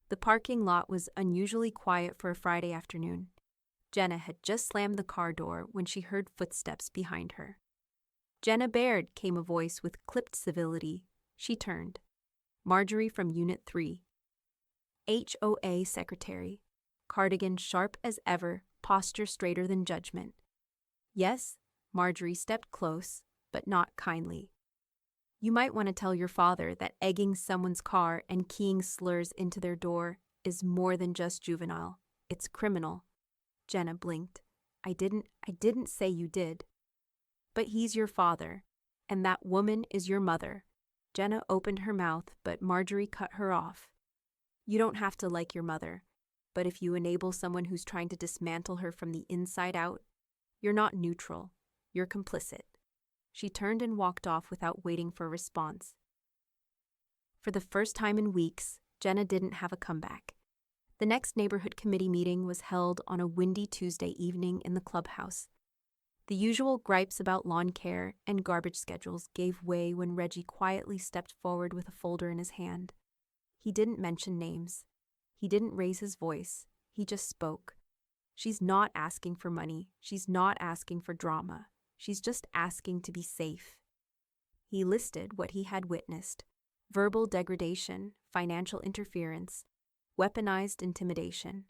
The parking lot was unusually quiet for a Friday afternoon. Jenna had just slammed the car door when she heard footsteps behind her. "Jenna Baird," came a voice with clipped civility. She turned. Marjorie from Unit 3. HOA secretary. Cardigan sharp as ever, posture straighter than judgment. "Yes?" Marjorie stepped close, but not kindly. "You might want to tell your father that egging someone's car and keying slurs into their door is more than just juvenile. It's criminal." Jenna blinked. I didn't say you did." "But he's your father, and that woman is your mother." Jenna opened her mouth, but Marjorie cut her off. "You don't have to like your mother, but if you enable someone who's trying to dismantle her from the inside out, you're not neutral, you're complicit." She turned and walked off without waiting for a response. For the first time in weeks, Jenna didn't have a comeback. The next neighborhood committee meeting was held on a windy Tuesday evening in the clubhouse. The usual gripes about lawn care and garbage schedules gave way when Reggie quietly stepped forward with a folder in his hand. He didn't mention names. He didn't raise his voice. He just spoke. "She's not asking for money. She's not asking for drama. She's just asking to be safe." He listed what he had witnessed: verbal degradation, financial interference, weaponized intimidation.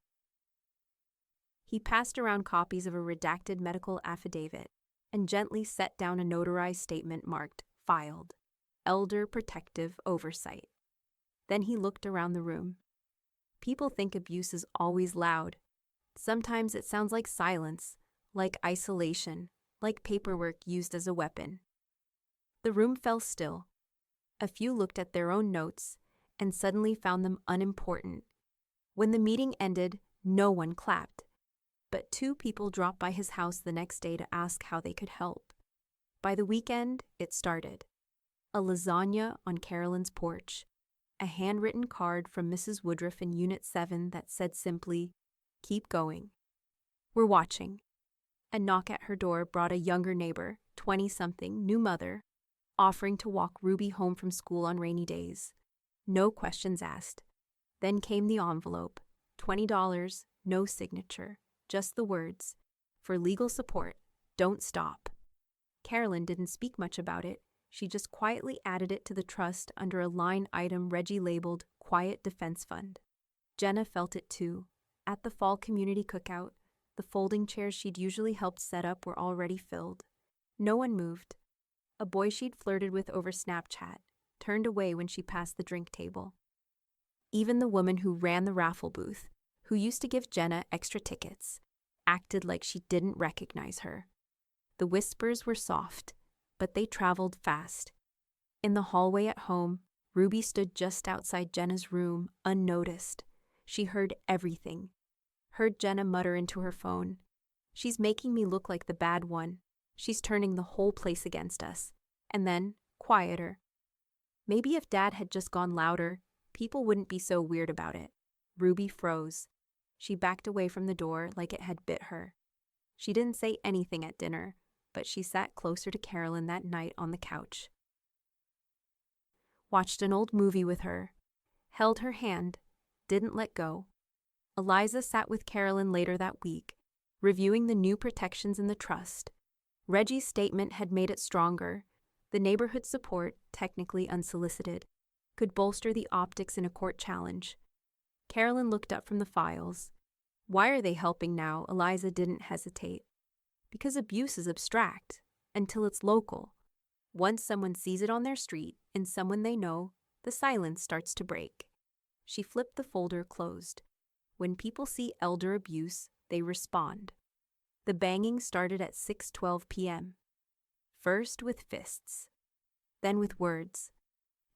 He passed around copies of a redacted medical affidavit and gently set down a notarized statement marked "Filed. Elder Protective Oversight." Then he looked around the room. People think abuse is always loud. Sometimes it sounds like silence, like isolation, like paperwork used as a weapon. The room fell still. A few looked at their own notes and suddenly found them unimportant. When the meeting ended, no one clapped. But 2 people dropped by his house the next day to ask how they could help. By the weekend, it started. A lasagna on Carolyn's porch. A handwritten card from Mrs. Woodruff in Unit 7 that said simply, "Keep going. We're watching." A knock at her door brought a younger neighbor, 20-something, new mother, offering to walk Ruby home from school on rainy days. No questions asked. Then came the envelope. $20, no signature, just the words, "For legal support, don't stop." Carolyn didn't speak much about it. She just quietly added it to the trust under a line item Reggie labeled Quiet Defense Fund. Jenna felt it too. At the fall community cookout, the folding chairs she'd usually helped set up were already filled. No one moved. A boy she'd flirted with over Snapchat turned away when she passed the drink table. Even the woman who ran the raffle booth, who used to give Jenna extra tickets, acted like she didn't recognize her. The whispers were soft, but they traveled fast. In the hallway at home, Ruby stood just outside Jenna's room, unnoticed. She heard everything. Heard Jenna mutter into her phone, "She's making me look like the bad one. She's turning the whole place against us." And then, quieter. Maybe if Dad had just gone louder, people wouldn't be so weird about it. Ruby froze. She backed away from the door like it had bit her. She didn't say anything at dinner, but she sat closer to Carolyn that night on the couch. Watched an old movie with her, held her hand, didn't let go. Eliza sat with Carolyn later that week, reviewing the new protections in the trust. Reggie's statement had made it stronger. The neighborhood support, technically unsolicited, could bolster the optics in a court challenge. Carolyn looked up from the files. Why are they helping now? Eliza didn't hesitate. Because abuse is abstract, until it's local. Once someone sees it on their street, and someone they know, the silence starts to break. She flipped the folder closed. When people see elder abuse, they respond. The banging started at 6:12 p.m. First with fists, then with words.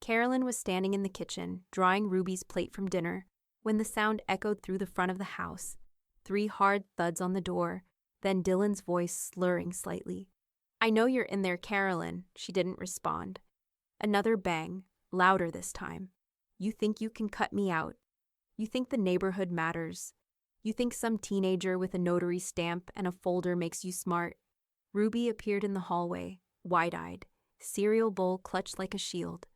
Carolyn was standing in the kitchen, drying Ruby's plate from dinner, when the sound echoed through the front of the house. 3 hard thuds on the door, then Dylan's voice slurring slightly. "I know you're in there, Carolyn." She didn't respond. Another bang, louder this time. "You think you can cut me out. You think the neighborhood matters. You think some teenager with a notary stamp and a folder makes you smart." Ruby appeared in the hallway, wide-eyed, cereal bowl clutched like a shield.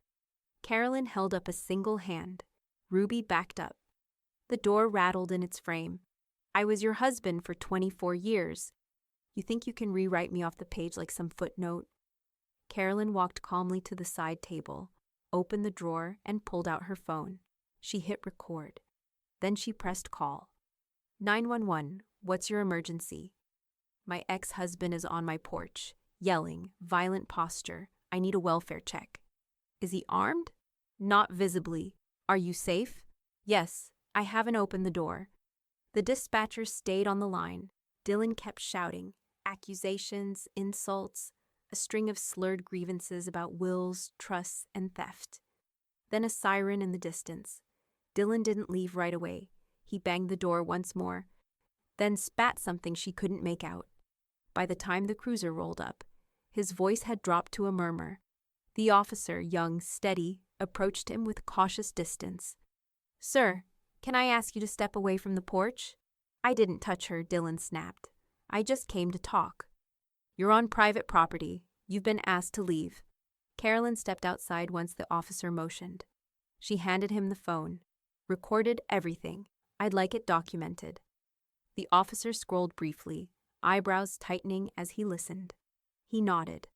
Carolyn held up a single hand. Ruby backed up. The door rattled in its frame. "I was your husband for 24 years. You think you can rewrite me off the page like some footnote?" Carolyn walked calmly to the side table, opened the drawer, and pulled out her phone. She hit record. Then she pressed call. 911, what's your emergency? "My ex-husband is on my porch, yelling, violent posture. I need a welfare check." "Is he armed?" "Not visibly." "Are you safe?" "Yes, I haven't opened the door." The dispatcher stayed on the line. Dylan kept shouting, accusations, insults, a string of slurred grievances about wills, trusts, and theft. Then a siren in the distance. Dylan didn't leave right away. He banged the door once more, then spat something she couldn't make out. By the time the cruiser rolled up, his voice had dropped to a murmur. The officer, young, steady, approached him with cautious distance. "Sir, can I ask you to step away from the porch?" "I didn't touch her," Dylan snapped. "I just came to talk." "You're on private property. You've been asked to leave." Carolyn stepped outside once the officer motioned. She handed him the phone. "Recorded everything. I'd like it documented." The officer scrolled briefly, eyebrows tightening as he listened. He nodded.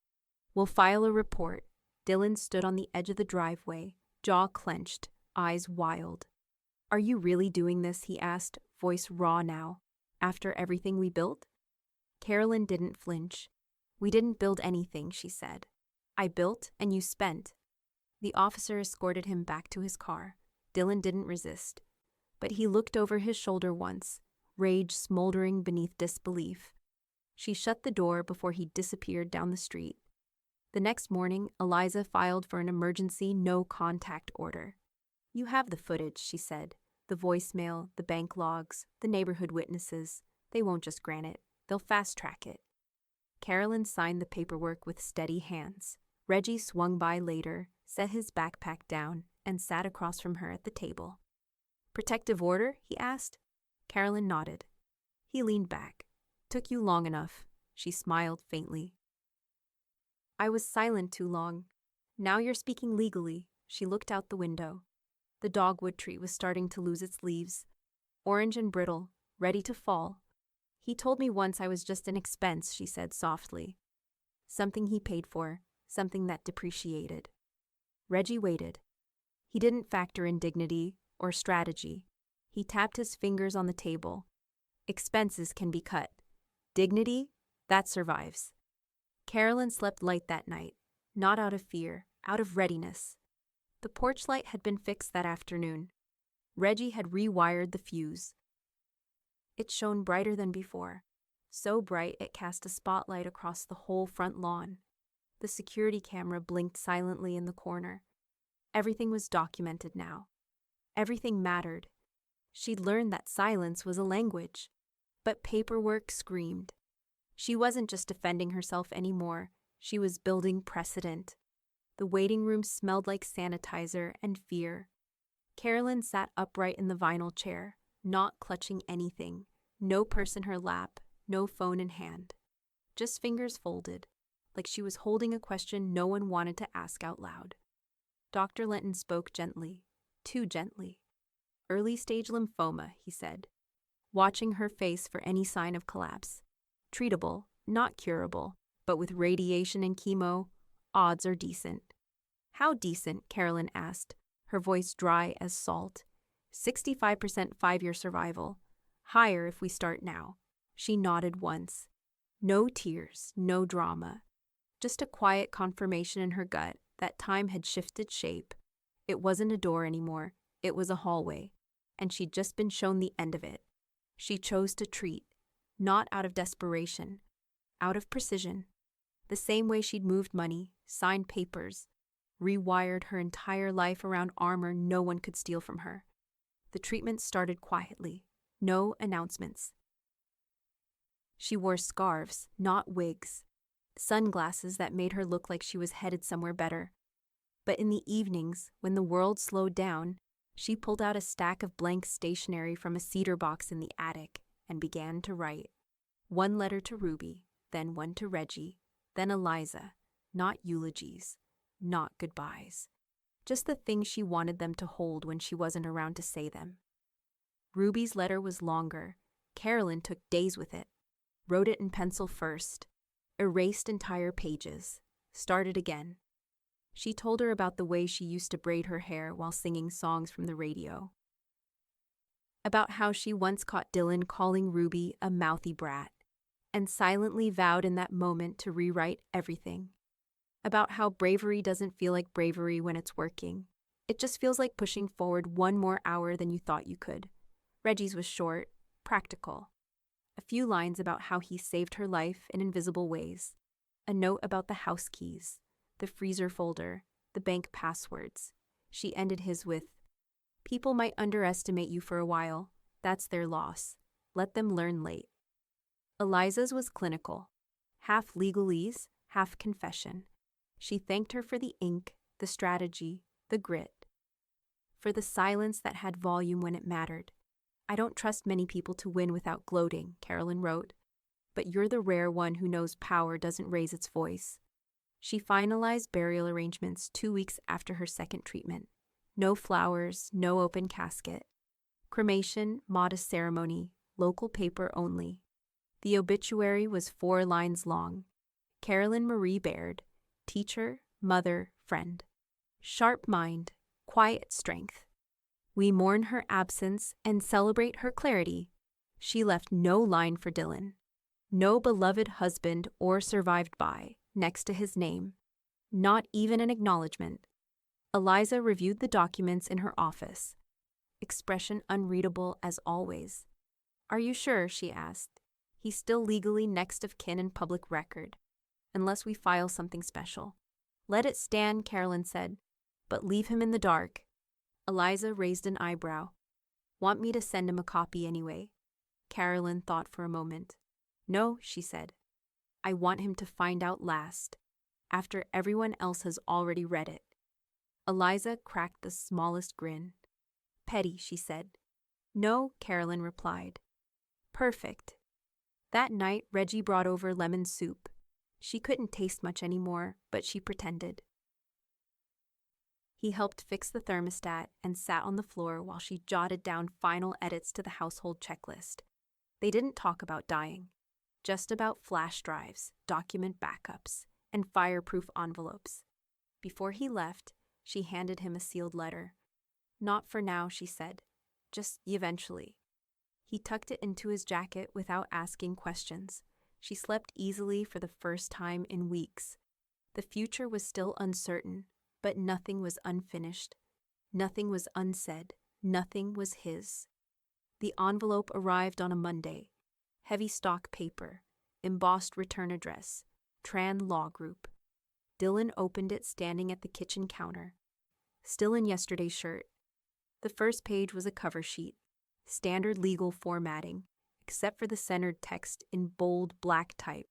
"We'll file a report." Dylan stood on the edge of the driveway, jaw clenched, eyes wild. "Are you really doing this?" he asked, voice raw now. "After everything we built?" Carolyn didn't flinch. "We didn't build anything," she said. "I built and you spent." The officer escorted him back to his car. Dylan didn't resist. But he looked over his shoulder once, rage smoldering beneath disbelief. She shut the door before he disappeared down the street. The next morning, Eliza filed for an emergency no-contact order. "You have the footage," she said. "The voicemail, the bank logs, the neighborhood witnesses. They won't just grant it. They'll fast-track it." Carolyn signed the paperwork with steady hands. Reggie swung by later, set his backpack down, and sat across from her at the table. "Protective order?" he asked. Carolyn nodded. He leaned back. "Took you long enough." She smiled faintly. "I was silent too long. Now you're speaking legally." She looked out the window. The dogwood tree was starting to lose its leaves, orange and brittle, ready to fall. "He told me once I was just an expense," she said softly. "Something he paid for, something that depreciated." Reggie waited. He didn't factor in dignity or strategy. He tapped his fingers on the table. Expenses can be cut. Dignity, that survives. Carolyn slept light that night, not out of fear, out of readiness. The porch light had been fixed that afternoon. Reggie had rewired the fuse. It shone brighter than before, so bright it cast a spotlight across the whole front lawn. The security camera blinked silently in the corner. Everything was documented now. Everything mattered. She'd learned that silence was a language, but paperwork screamed. She wasn't just defending herself anymore. She was building precedent. The waiting room smelled like sanitizer and fear. Carolyn sat upright in the vinyl chair, not clutching anything, no purse in her lap, no phone in hand. Just fingers folded, like she was holding a question no one wanted to ask out loud. Dr. Lenton spoke gently, too gently. Early-stage lymphoma, he said, watching her face for any sign of collapse. Treatable, not curable, but with radiation and chemo, odds are decent. How decent? Carolyn asked, her voice dry as salt. 65% 5-year survival. Higher if we start now. She nodded once. No tears, no drama. Just a quiet confirmation in her gut that time had shifted shape. It wasn't a door anymore, it was a hallway, and she'd just been shown the end of it. She chose to treat, not out of desperation, out of precision. The same way she'd moved money, signed papers, rewired her entire life around armor no one could steal from her. The treatment started quietly, no announcements. She wore scarves, not wigs, sunglasses that made her look like she was headed somewhere better. But in the evenings, when the world slowed down, she pulled out a stack of blank stationery from a cedar box in the attic and began to write. One letter to Ruby, then one to Reggie, then Eliza. Not eulogies, not goodbyes. Just the things she wanted them to hold when she wasn't around to say them. Ruby's letter was longer. Carolyn took days with it. Wrote it in pencil first. Erased entire pages. Started again. She told her about the way she used to braid her hair while singing songs from the radio. About how she once caught Dylan calling Ruby a mouthy brat, and silently vowed in that moment to rewrite everything. About how bravery doesn't feel like bravery when it's working. It just feels like pushing forward one more hour than you thought you could. Reggie's was short, practical. A few lines about how he saved her life in invisible ways. A note about the house keys, the freezer folder, the bank passwords. She ended his with, "People might underestimate you for a while. That's their loss. Let them learn late." Eliza's was clinical. Half legalese, half confession. She thanked her for the ink, the strategy, the grit. For the silence that had volume when it mattered. "I don't trust many people to win without gloating," Carolyn wrote. "But you're the rare one who knows power doesn't raise its voice." She finalized burial arrangements 2 weeks after her second treatment. No flowers, no open casket. Cremation, modest ceremony, local paper only. The obituary was 4 lines long. Carolyn Marie Baird, teacher, mother, friend. Sharp mind, quiet strength. We mourn her absence and celebrate her clarity. She left no line for Dylan. No beloved husband or survived by next to his name. Not even an acknowledgement. Eliza reviewed the documents in her office. Expression unreadable as always. "Are you sure?" she asked. "He's still legally next of kin and public record. Unless we file something special." "Let it stand," Carolyn said. "But leave him in the dark." Eliza raised an eyebrow. "Want me to send him a copy anyway?" Carolyn thought for a moment. "No," she said. "I want him to find out last, after everyone else has already read it." Eliza cracked the smallest grin. "Petty," she said. "No," Carolyn replied. "Perfect." That night, Reggie brought over lemon soup. She couldn't taste much anymore, but she pretended. He helped fix the thermostat and sat on the floor while she jotted down final edits to the household checklist. They didn't talk about dying, just about flash drives, document backups, and fireproof envelopes. Before he left, she handed him a sealed letter. "Not for now," she said. "Just eventually." He tucked it into his jacket without asking questions. She slept easily for the first time in weeks. The future was still uncertain, but nothing was unfinished. Nothing was unsaid. Nothing was his. The envelope arrived on a Monday. Heavy stock paper, embossed return address, Tran Law Group. Dylan opened it standing at the kitchen counter. Still in yesterday's shirt. The first page was a cover sheet. Standard legal formatting, except for the centered text in bold black type.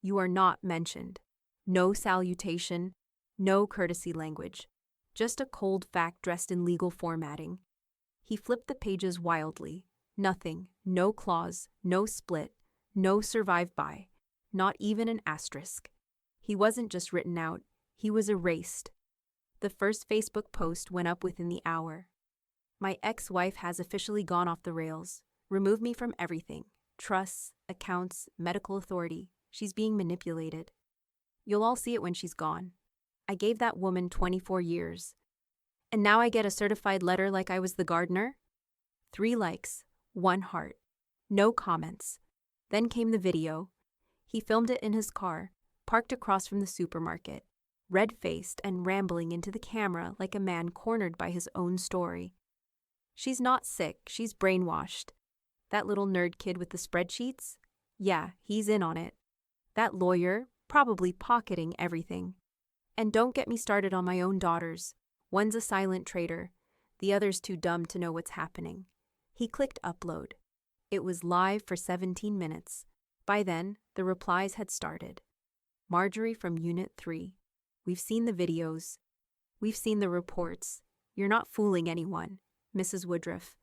"You are not mentioned." No salutation, no courtesy language. Just a cold fact dressed in legal formatting. He flipped the pages wildly. Nothing, no clause, no split, No survived by, not even an asterisk. He wasn't just written out, he was erased. The first Facebook post went up within the hour. My ex-wife has officially gone off the rails. Remove me from everything. Trusts, accounts, medical authority. She's being manipulated. You'll all see it when she's gone. I gave that woman 24 years. And now I get a certified letter like I was the gardener? 3 likes, 1 heart. No comments. Then came the video. He filmed it in his car, parked across from the supermarket, red-faced and rambling into the camera like a man cornered by his own story. She's not sick, she's brainwashed. That little nerd kid with the spreadsheets? Yeah, he's in on it. That lawyer, probably pocketing everything. And don't get me started on my own daughters. One's a silent traitor, the other's too dumb to know what's happening. He clicked upload. It was live for 17 minutes. By then, the replies had started. Marjorie from Unit 3. We've seen the videos. We've seen the reports. You're not fooling anyone, Mrs. Woodruff.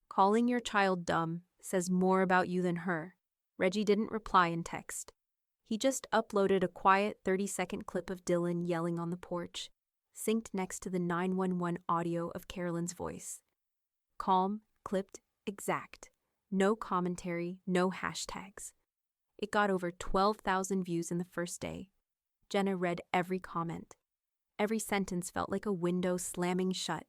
Calling your child dumb says more about you than her. Reggie didn't reply in text. He just uploaded a quiet 30-second clip of Dylan yelling on the porch, synced next to the 911 audio of Carolyn's voice. Calm, clipped, exact. No commentary, no hashtags. It got over 12,000 views in the first day. Jenna read every comment. Every sentence felt like a window slamming shut.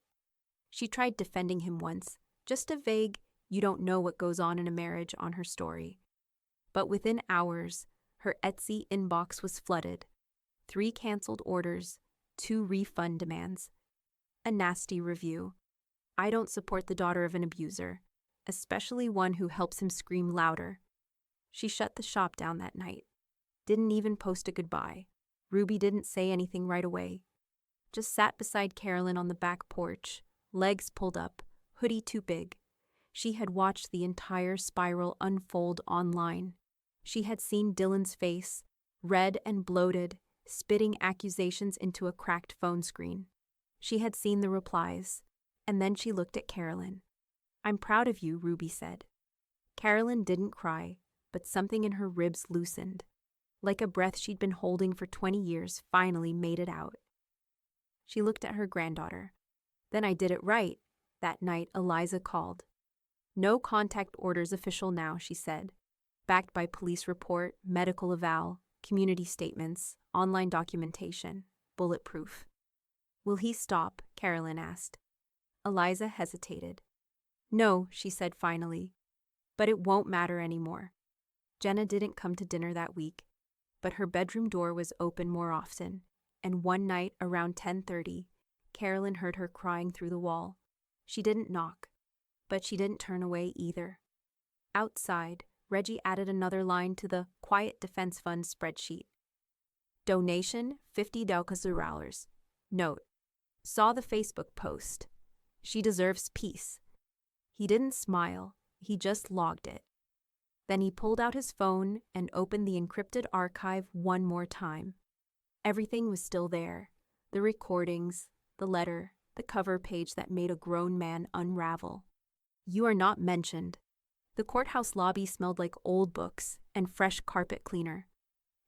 She tried defending him once, just a vague, "you don't know what goes on in a marriage" on her story. But within hours, her Etsy inbox was flooded. 3 canceled orders, 2 refund demands, a nasty review. I don't support the daughter of an abuser, especially one who helps him scream louder. She shut the shop down that night. Didn't even post a goodbye. Ruby didn't say anything right away. Just sat beside Carolyn on the back porch, legs pulled up, hoodie too big. She had watched the entire spiral unfold online. She had seen Dylan's face, red and bloated, spitting accusations into a cracked phone screen. She had seen the replies, and then she looked at Carolyn. "I'm proud of you," Ruby said. Carolyn didn't cry, but something in her ribs loosened. Like a breath she'd been holding for 20 years finally made it out. She looked at her granddaughter. "Then I did it right." That night, Eliza called. "No contact orders official now," she said. Backed by police report, medical eval, community statements, online documentation, bulletproof. "Will he stop?" Carolyn asked. Eliza hesitated. "No," she said finally. "But it won't matter anymore." Jenna didn't come to dinner that week, but her bedroom door was open more often, and one night around 10:30, Carolyn heard her crying through the wall. She didn't knock, but she didn't turn away either. Outside, Reggie added another line to the Quiet Defense Fund spreadsheet. Donation $50. Note: saw the Facebook post. She deserves peace. He didn't smile, he just logged it. Then he pulled out his phone and opened the encrypted archive one more time. Everything was still there. The recordings, the letter, the cover page that made a grown man unravel. "You are not mentioned." The courthouse lobby smelled like old books and fresh carpet cleaner.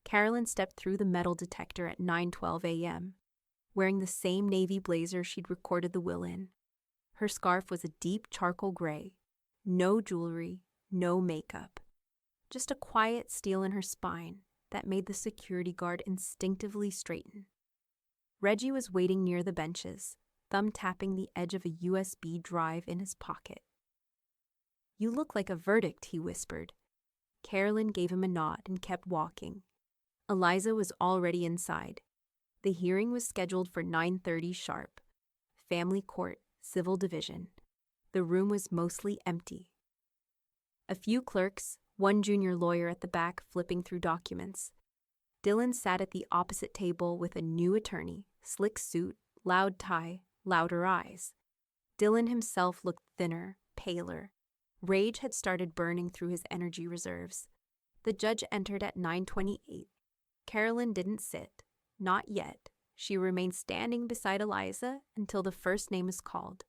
Carolyn stepped through the metal detector at 9:12 a.m., wearing the same navy blazer she'd recorded the will in. Her scarf was a deep charcoal gray. No jewelry, no makeup. Just a quiet steel in her spine that made the security guard instinctively straighten. Reggie was waiting near the benches, thumb tapping the edge of a USB drive in his pocket. "You look like a verdict," he whispered. Carolyn gave him a nod and kept walking. Eliza was already inside. The hearing was scheduled for 9:30 sharp. Family Court, Civil Division. The room was mostly empty. A few clerks, one junior lawyer at the back flipping through documents. Dylan sat at the opposite table with a new attorney, slick suit, loud tie, louder eyes. Dylan himself looked thinner, paler. Rage had started burning through his energy reserves. The judge entered at 9:28. Carolyn didn't sit. Not yet. She remained standing beside Eliza until the first name was called.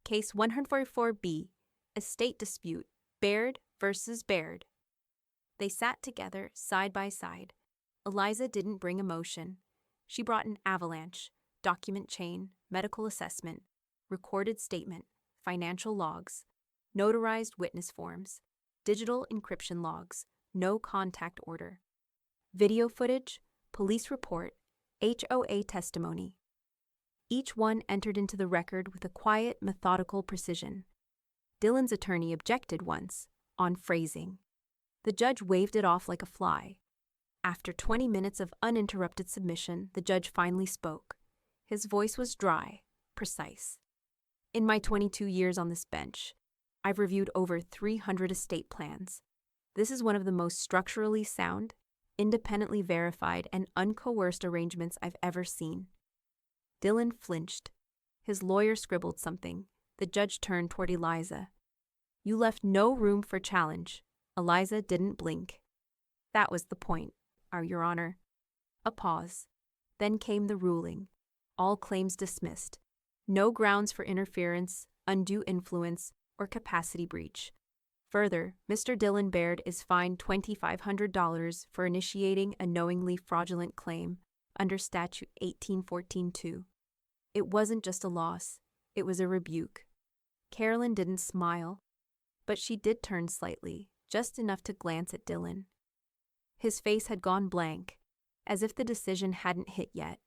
Case 144B, Estate Dispute, Baird versus Baird. They sat together, side by side. Eliza didn't bring emotion. She brought an avalanche: document chain, medical assessment, recorded statement, financial logs, notarized witness forms, digital encryption logs, no contact order, video footage, police report, HOA testimony. Each one entered into the record with a quiet, methodical precision. Dylan's attorney objected once, on phrasing. The judge waved it off like a fly. After 20 minutes of uninterrupted submission, the judge finally spoke. His voice was dry, precise. In my 22 years on this bench, I've reviewed over 300 estate plans. This is one of the most structurally sound, independently verified, and uncoerced arrangements I've ever seen. Dylan flinched. His lawyer scribbled something. The judge turned toward Eliza. You left no room for challenge. Eliza didn't blink. That was the point, Your Honor. A pause. Then came the ruling. All claims dismissed. No grounds for interference, undue influence, or capacity breach. Further, Mr. Dylan Baird is fined $2,500 for initiating a knowingly fraudulent claim under Statute 1814-2. It wasn't just a loss, it was a rebuke. Carolyn didn't smile, but she did turn slightly, just enough to glance at Dylan. His face had gone blank, as if the decision hadn't hit yet.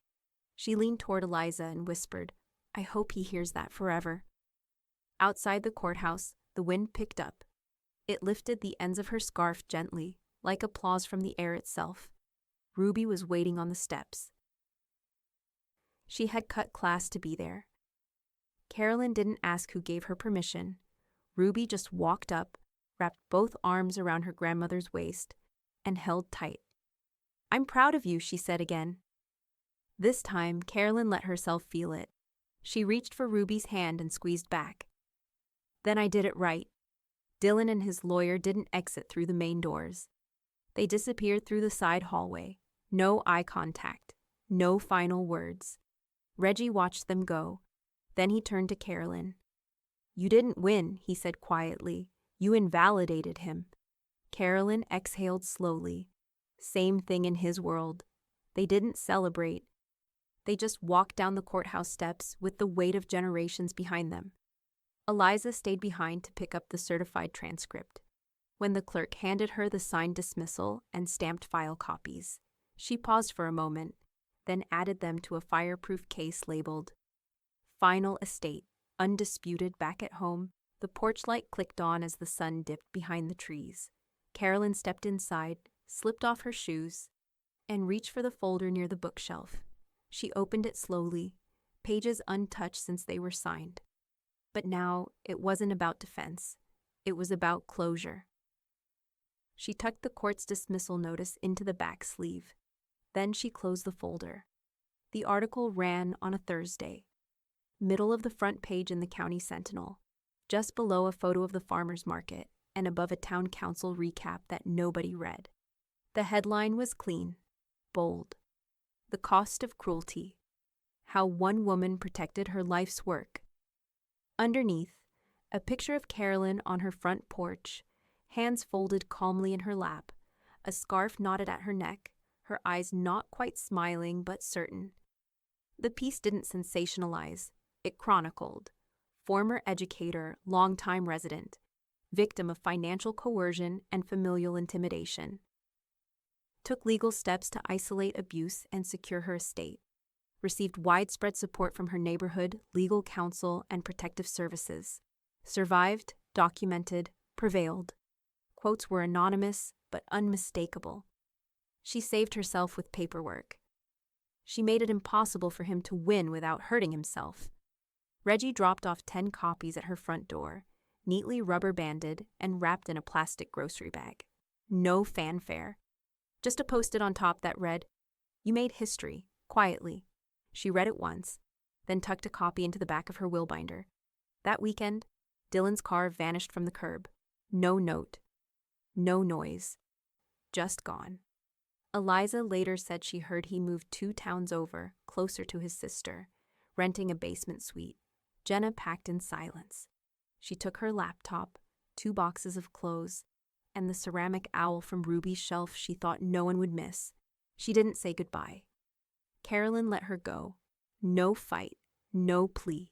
She leaned toward Eliza and whispered, I hope he hears that forever. Outside the courthouse, the wind picked up. It lifted the ends of her scarf gently, like applause from the air itself. Ruby was waiting on the steps. She had cut class to be there. Carolyn didn't ask who gave her permission. Ruby just walked up, wrapped both arms around her grandmother's waist, and held tight. I'm proud of you, she said again. This time, Carolyn let herself feel it. She reached for Ruby's hand and squeezed back. Then I did it right. Dylan and his lawyer didn't exit through the main doors. They disappeared through the side hallway. No eye contact. No final words. Reggie watched them go. Then he turned to Carolyn. You didn't win, he said quietly. You invalidated him. Carolyn exhaled slowly. Same thing in his world. They didn't celebrate. They just walked down the courthouse steps with the weight of generations behind them. Eliza stayed behind to pick up the certified transcript. When the clerk handed her the signed dismissal and stamped file copies, she paused for a moment, then added them to a fireproof case labeled Final Estate, Undisputed Back at Home. The porch light clicked on as the sun dipped behind the trees. Carolyn stepped inside, slipped off her shoes, and reached for the folder near the bookshelf. She opened it slowly, pages untouched since they were signed. But now it wasn't about defense. It was about closure. She tucked the court's dismissal notice into the back sleeve. Then she closed the folder. The article ran on a Thursday, middle of the front page in the County Sentinel, just below a photo of the farmer's market and above a town council recap that nobody read. The headline was clean, bold. The Cost of Cruelty. How one woman protected her life's work. Underneath, a picture of Carolyn on her front porch, hands folded calmly in her lap, a scarf knotted at her neck, her eyes not quite smiling but certain. The piece didn't sensationalize, it chronicled. Former educator, longtime resident, victim of financial coercion and familial intimidation. Took legal steps to isolate abuse and secure her estate. Received widespread support from her neighborhood, legal counsel, and protective services. Survived, documented, prevailed. Quotes were anonymous, but unmistakable. She saved herself with paperwork. She made it impossible for him to win without hurting himself. Reggie dropped off 10 copies at her front door, neatly rubber-banded and wrapped in a plastic grocery bag. No fanfare. Just a post-it on top that read, You made history, quietly. She read it once, then tucked a copy into the back of her will binder. That weekend, Dylan's car vanished from the curb. No note. No noise. Just gone. Eliza later said she heard he moved 2 towns over, closer to his sister, renting a basement suite. Jenna packed in silence. She took her laptop, 2 boxes of clothes, and the ceramic owl from Ruby's shelf she thought no one would miss. She didn't say goodbye. Carolyn let her go. No fight, no plea.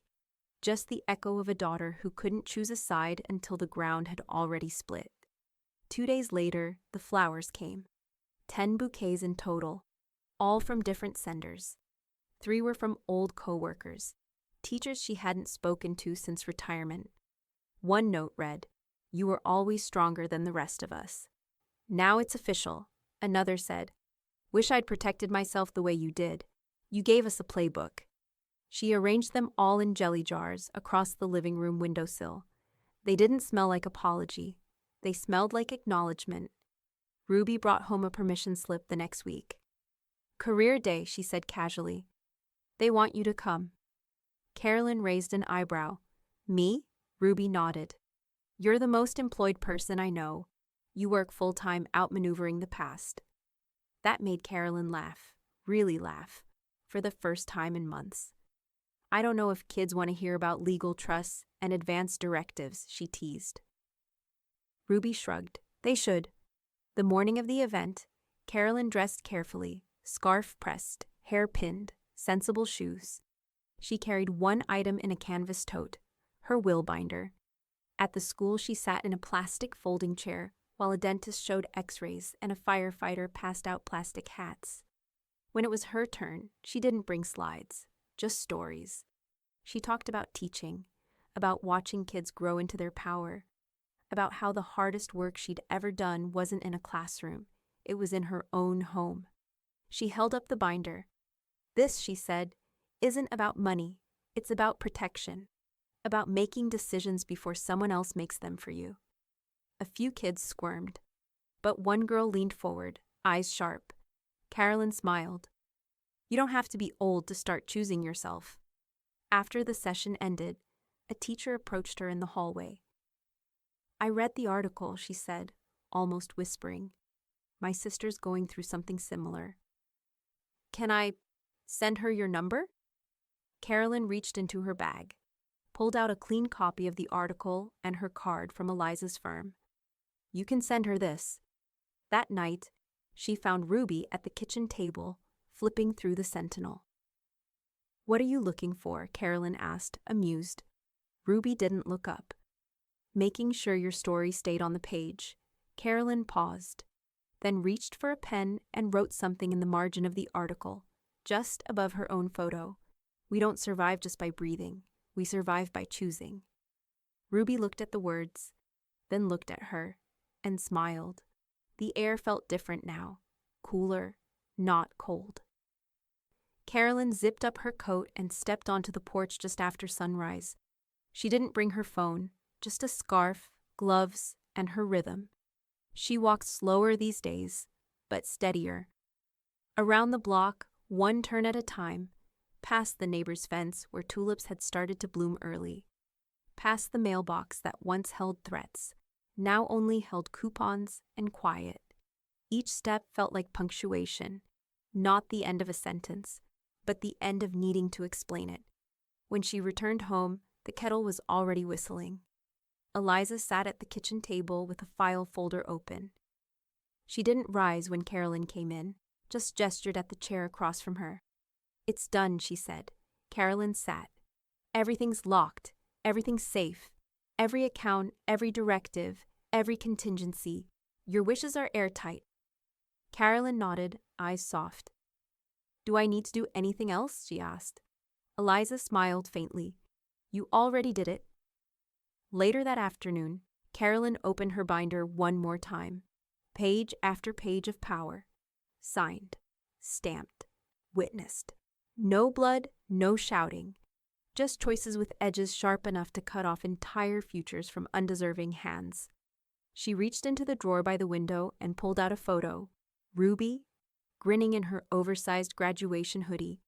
Just the echo of a daughter who couldn't choose a side until the ground had already split. 2 days later, the flowers came. 10 bouquets in total, all from different senders. 3 were from old co-workers, teachers she hadn't spoken to since retirement. One note read, "You were always stronger than the rest of us." "Now it's official," another said. "Wish I'd protected myself the way you did. You gave us a playbook." She arranged them all in jelly jars across the living room windowsill. They didn't smell like apology. They smelled like acknowledgement. Ruby brought home a permission slip the next week. "Career day," she said casually. "They want you to come." Carolyn raised an eyebrow. "Me?" Ruby nodded. "You're the most employed person I know. You work full-time outmaneuvering the past." That made Carolyn laugh, really laugh, for the first time in months. "I don't know if kids want to hear about legal trusts and advanced directives," she teased. Ruby shrugged. "They should." The morning of the event, Carolyn dressed carefully, scarf pressed, hair pinned, sensible shoes. She carried one item in a canvas tote, her will binder. At the school, she sat in a plastic folding chair while a dentist showed x-rays and a firefighter passed out plastic hats. When it was her turn, she didn't bring slides, just stories. She talked about teaching, about watching kids grow into their power, about how the hardest work she'd ever done wasn't in a classroom, it was in her own home. She held up the binder. "This," she said, "isn't about money, it's about protection, about making decisions before someone else makes them for you." A few kids squirmed, but one girl leaned forward, eyes sharp. Carolyn smiled. "You don't have to be old to start choosing yourself." After the session ended, a teacher approached her in the hallway. "I read the article," she said, almost whispering. "My sister's going through something similar. Can I send her your number?" Carolyn reached into her bag, pulled out a clean copy of the article and her card from Eliza's firm. "You can send her this." That night, she found Ruby at the kitchen table, flipping through the Sentinel. "What are you looking for?" Carolyn asked, amused. Ruby didn't look up. "Making sure your story stayed on the page." Carolyn paused, then reached for a pen and wrote something in the margin of the article, just above her own photo. "We don't survive just by breathing. We survive by choosing." Ruby looked at the words, then looked at her, and smiled. The air felt different now, cooler, not cold. Carolyn zipped up her coat and stepped onto the porch just after sunrise. She didn't bring her phone, just a scarf, gloves, and her rhythm. She walked slower these days, but steadier. Around the block, one turn at a time, past the neighbor's fence where tulips had started to bloom early, past the mailbox that once held threats, now only held coupons and quiet. Each step felt like punctuation, not the end of a sentence, but the end of needing to explain it. When she returned home, the kettle was already whistling. Eliza sat at the kitchen table with a file folder open. She didn't rise when Carolyn came in, just gestured at the chair across from her. "It's done," she said. Carolyn sat. "Everything's locked. Everything's safe. Every account, every directive, every contingency. Your wishes are airtight." Carolyn nodded, eyes soft. "Do I need to do anything else?" she asked. Eliza smiled faintly. "You already did it." Later that afternoon, Carolyn opened her binder one more time. Page after page of power. Signed, stamped, witnessed. No blood, no shouting. Just choices with edges sharp enough to cut off entire futures from undeserving hands. She reached into the drawer by the window and pulled out a photo. Ruby, grinning in her oversized graduation hoodie,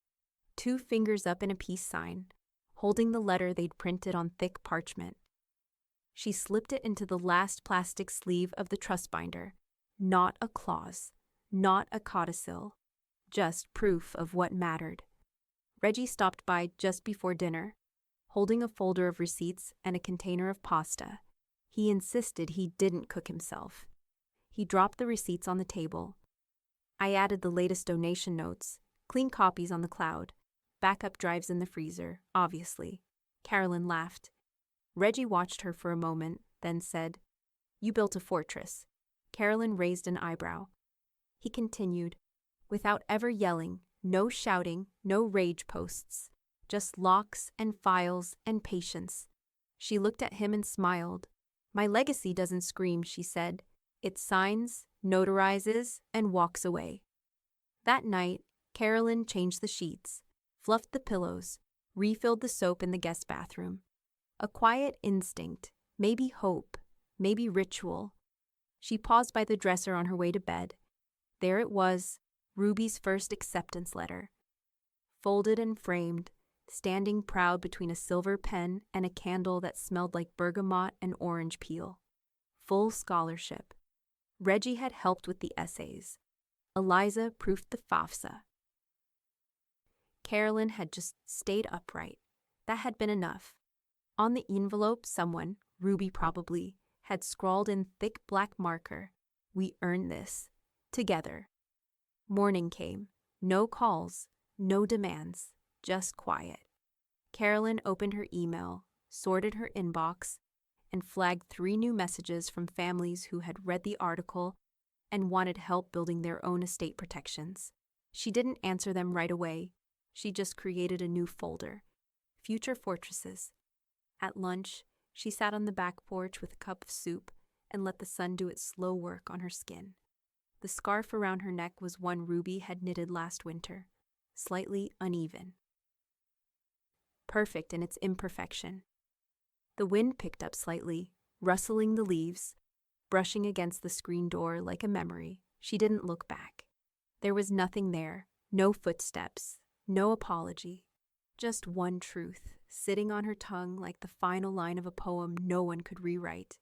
2 fingers up in a peace sign, holding the letter they'd printed on thick parchment. She slipped it into the last plastic sleeve of the trust binder. Not a clause, not a codicil, just proof of what mattered. Reggie stopped by just before dinner, holding a folder of receipts and a container of pasta. He insisted he didn't cook himself. He dropped the receipts on the table. I added the latest donation notes, clean copies on the cloud, backup drives in the freezer, obviously. Carolyn laughed. Reggie watched her for a moment, then said, "You built a fortress." Carolyn raised an eyebrow. He continued, "Without ever yelling, no shouting, no rage posts, just locks and files and patience." She looked at him and smiled. "My legacy doesn't scream," she said. "It signs, notarizes, and walks away." That night, Carolyn changed the sheets, fluffed the pillows, refilled the soap in the guest bathroom. A quiet instinct, maybe hope, maybe ritual. She paused by the dresser on her way to bed. There it was, Ruby's first acceptance letter. Folded and framed, standing proud between a silver pen and a candle that smelled like bergamot and orange peel. Full scholarship. Reggie had helped with the essays. Eliza proofed the FAFSA. Carolyn had just stayed upright. That had been enough. On the envelope, someone, Ruby probably, had scrawled in thick black marker, "We earned this. Together." Morning came. No calls, no demands, just quiet. Carolyn opened her email, sorted her inbox, and flagged 3 new messages from families who had read the article and wanted help building their own estate protections. She didn't answer them right away. She just created a new folder. Future Fortresses. At lunch, she sat on the back porch with a cup of soup and let the sun do its slow work on her skin. The scarf around her neck was one Ruby had knitted last winter, slightly uneven. Perfect in its imperfection. The wind picked up slightly, rustling the leaves, brushing against the screen door like a memory. She didn't look back. There was nothing there, no footsteps, no apology. Just one truth, sitting on her tongue like the final line of a poem no one could rewrite.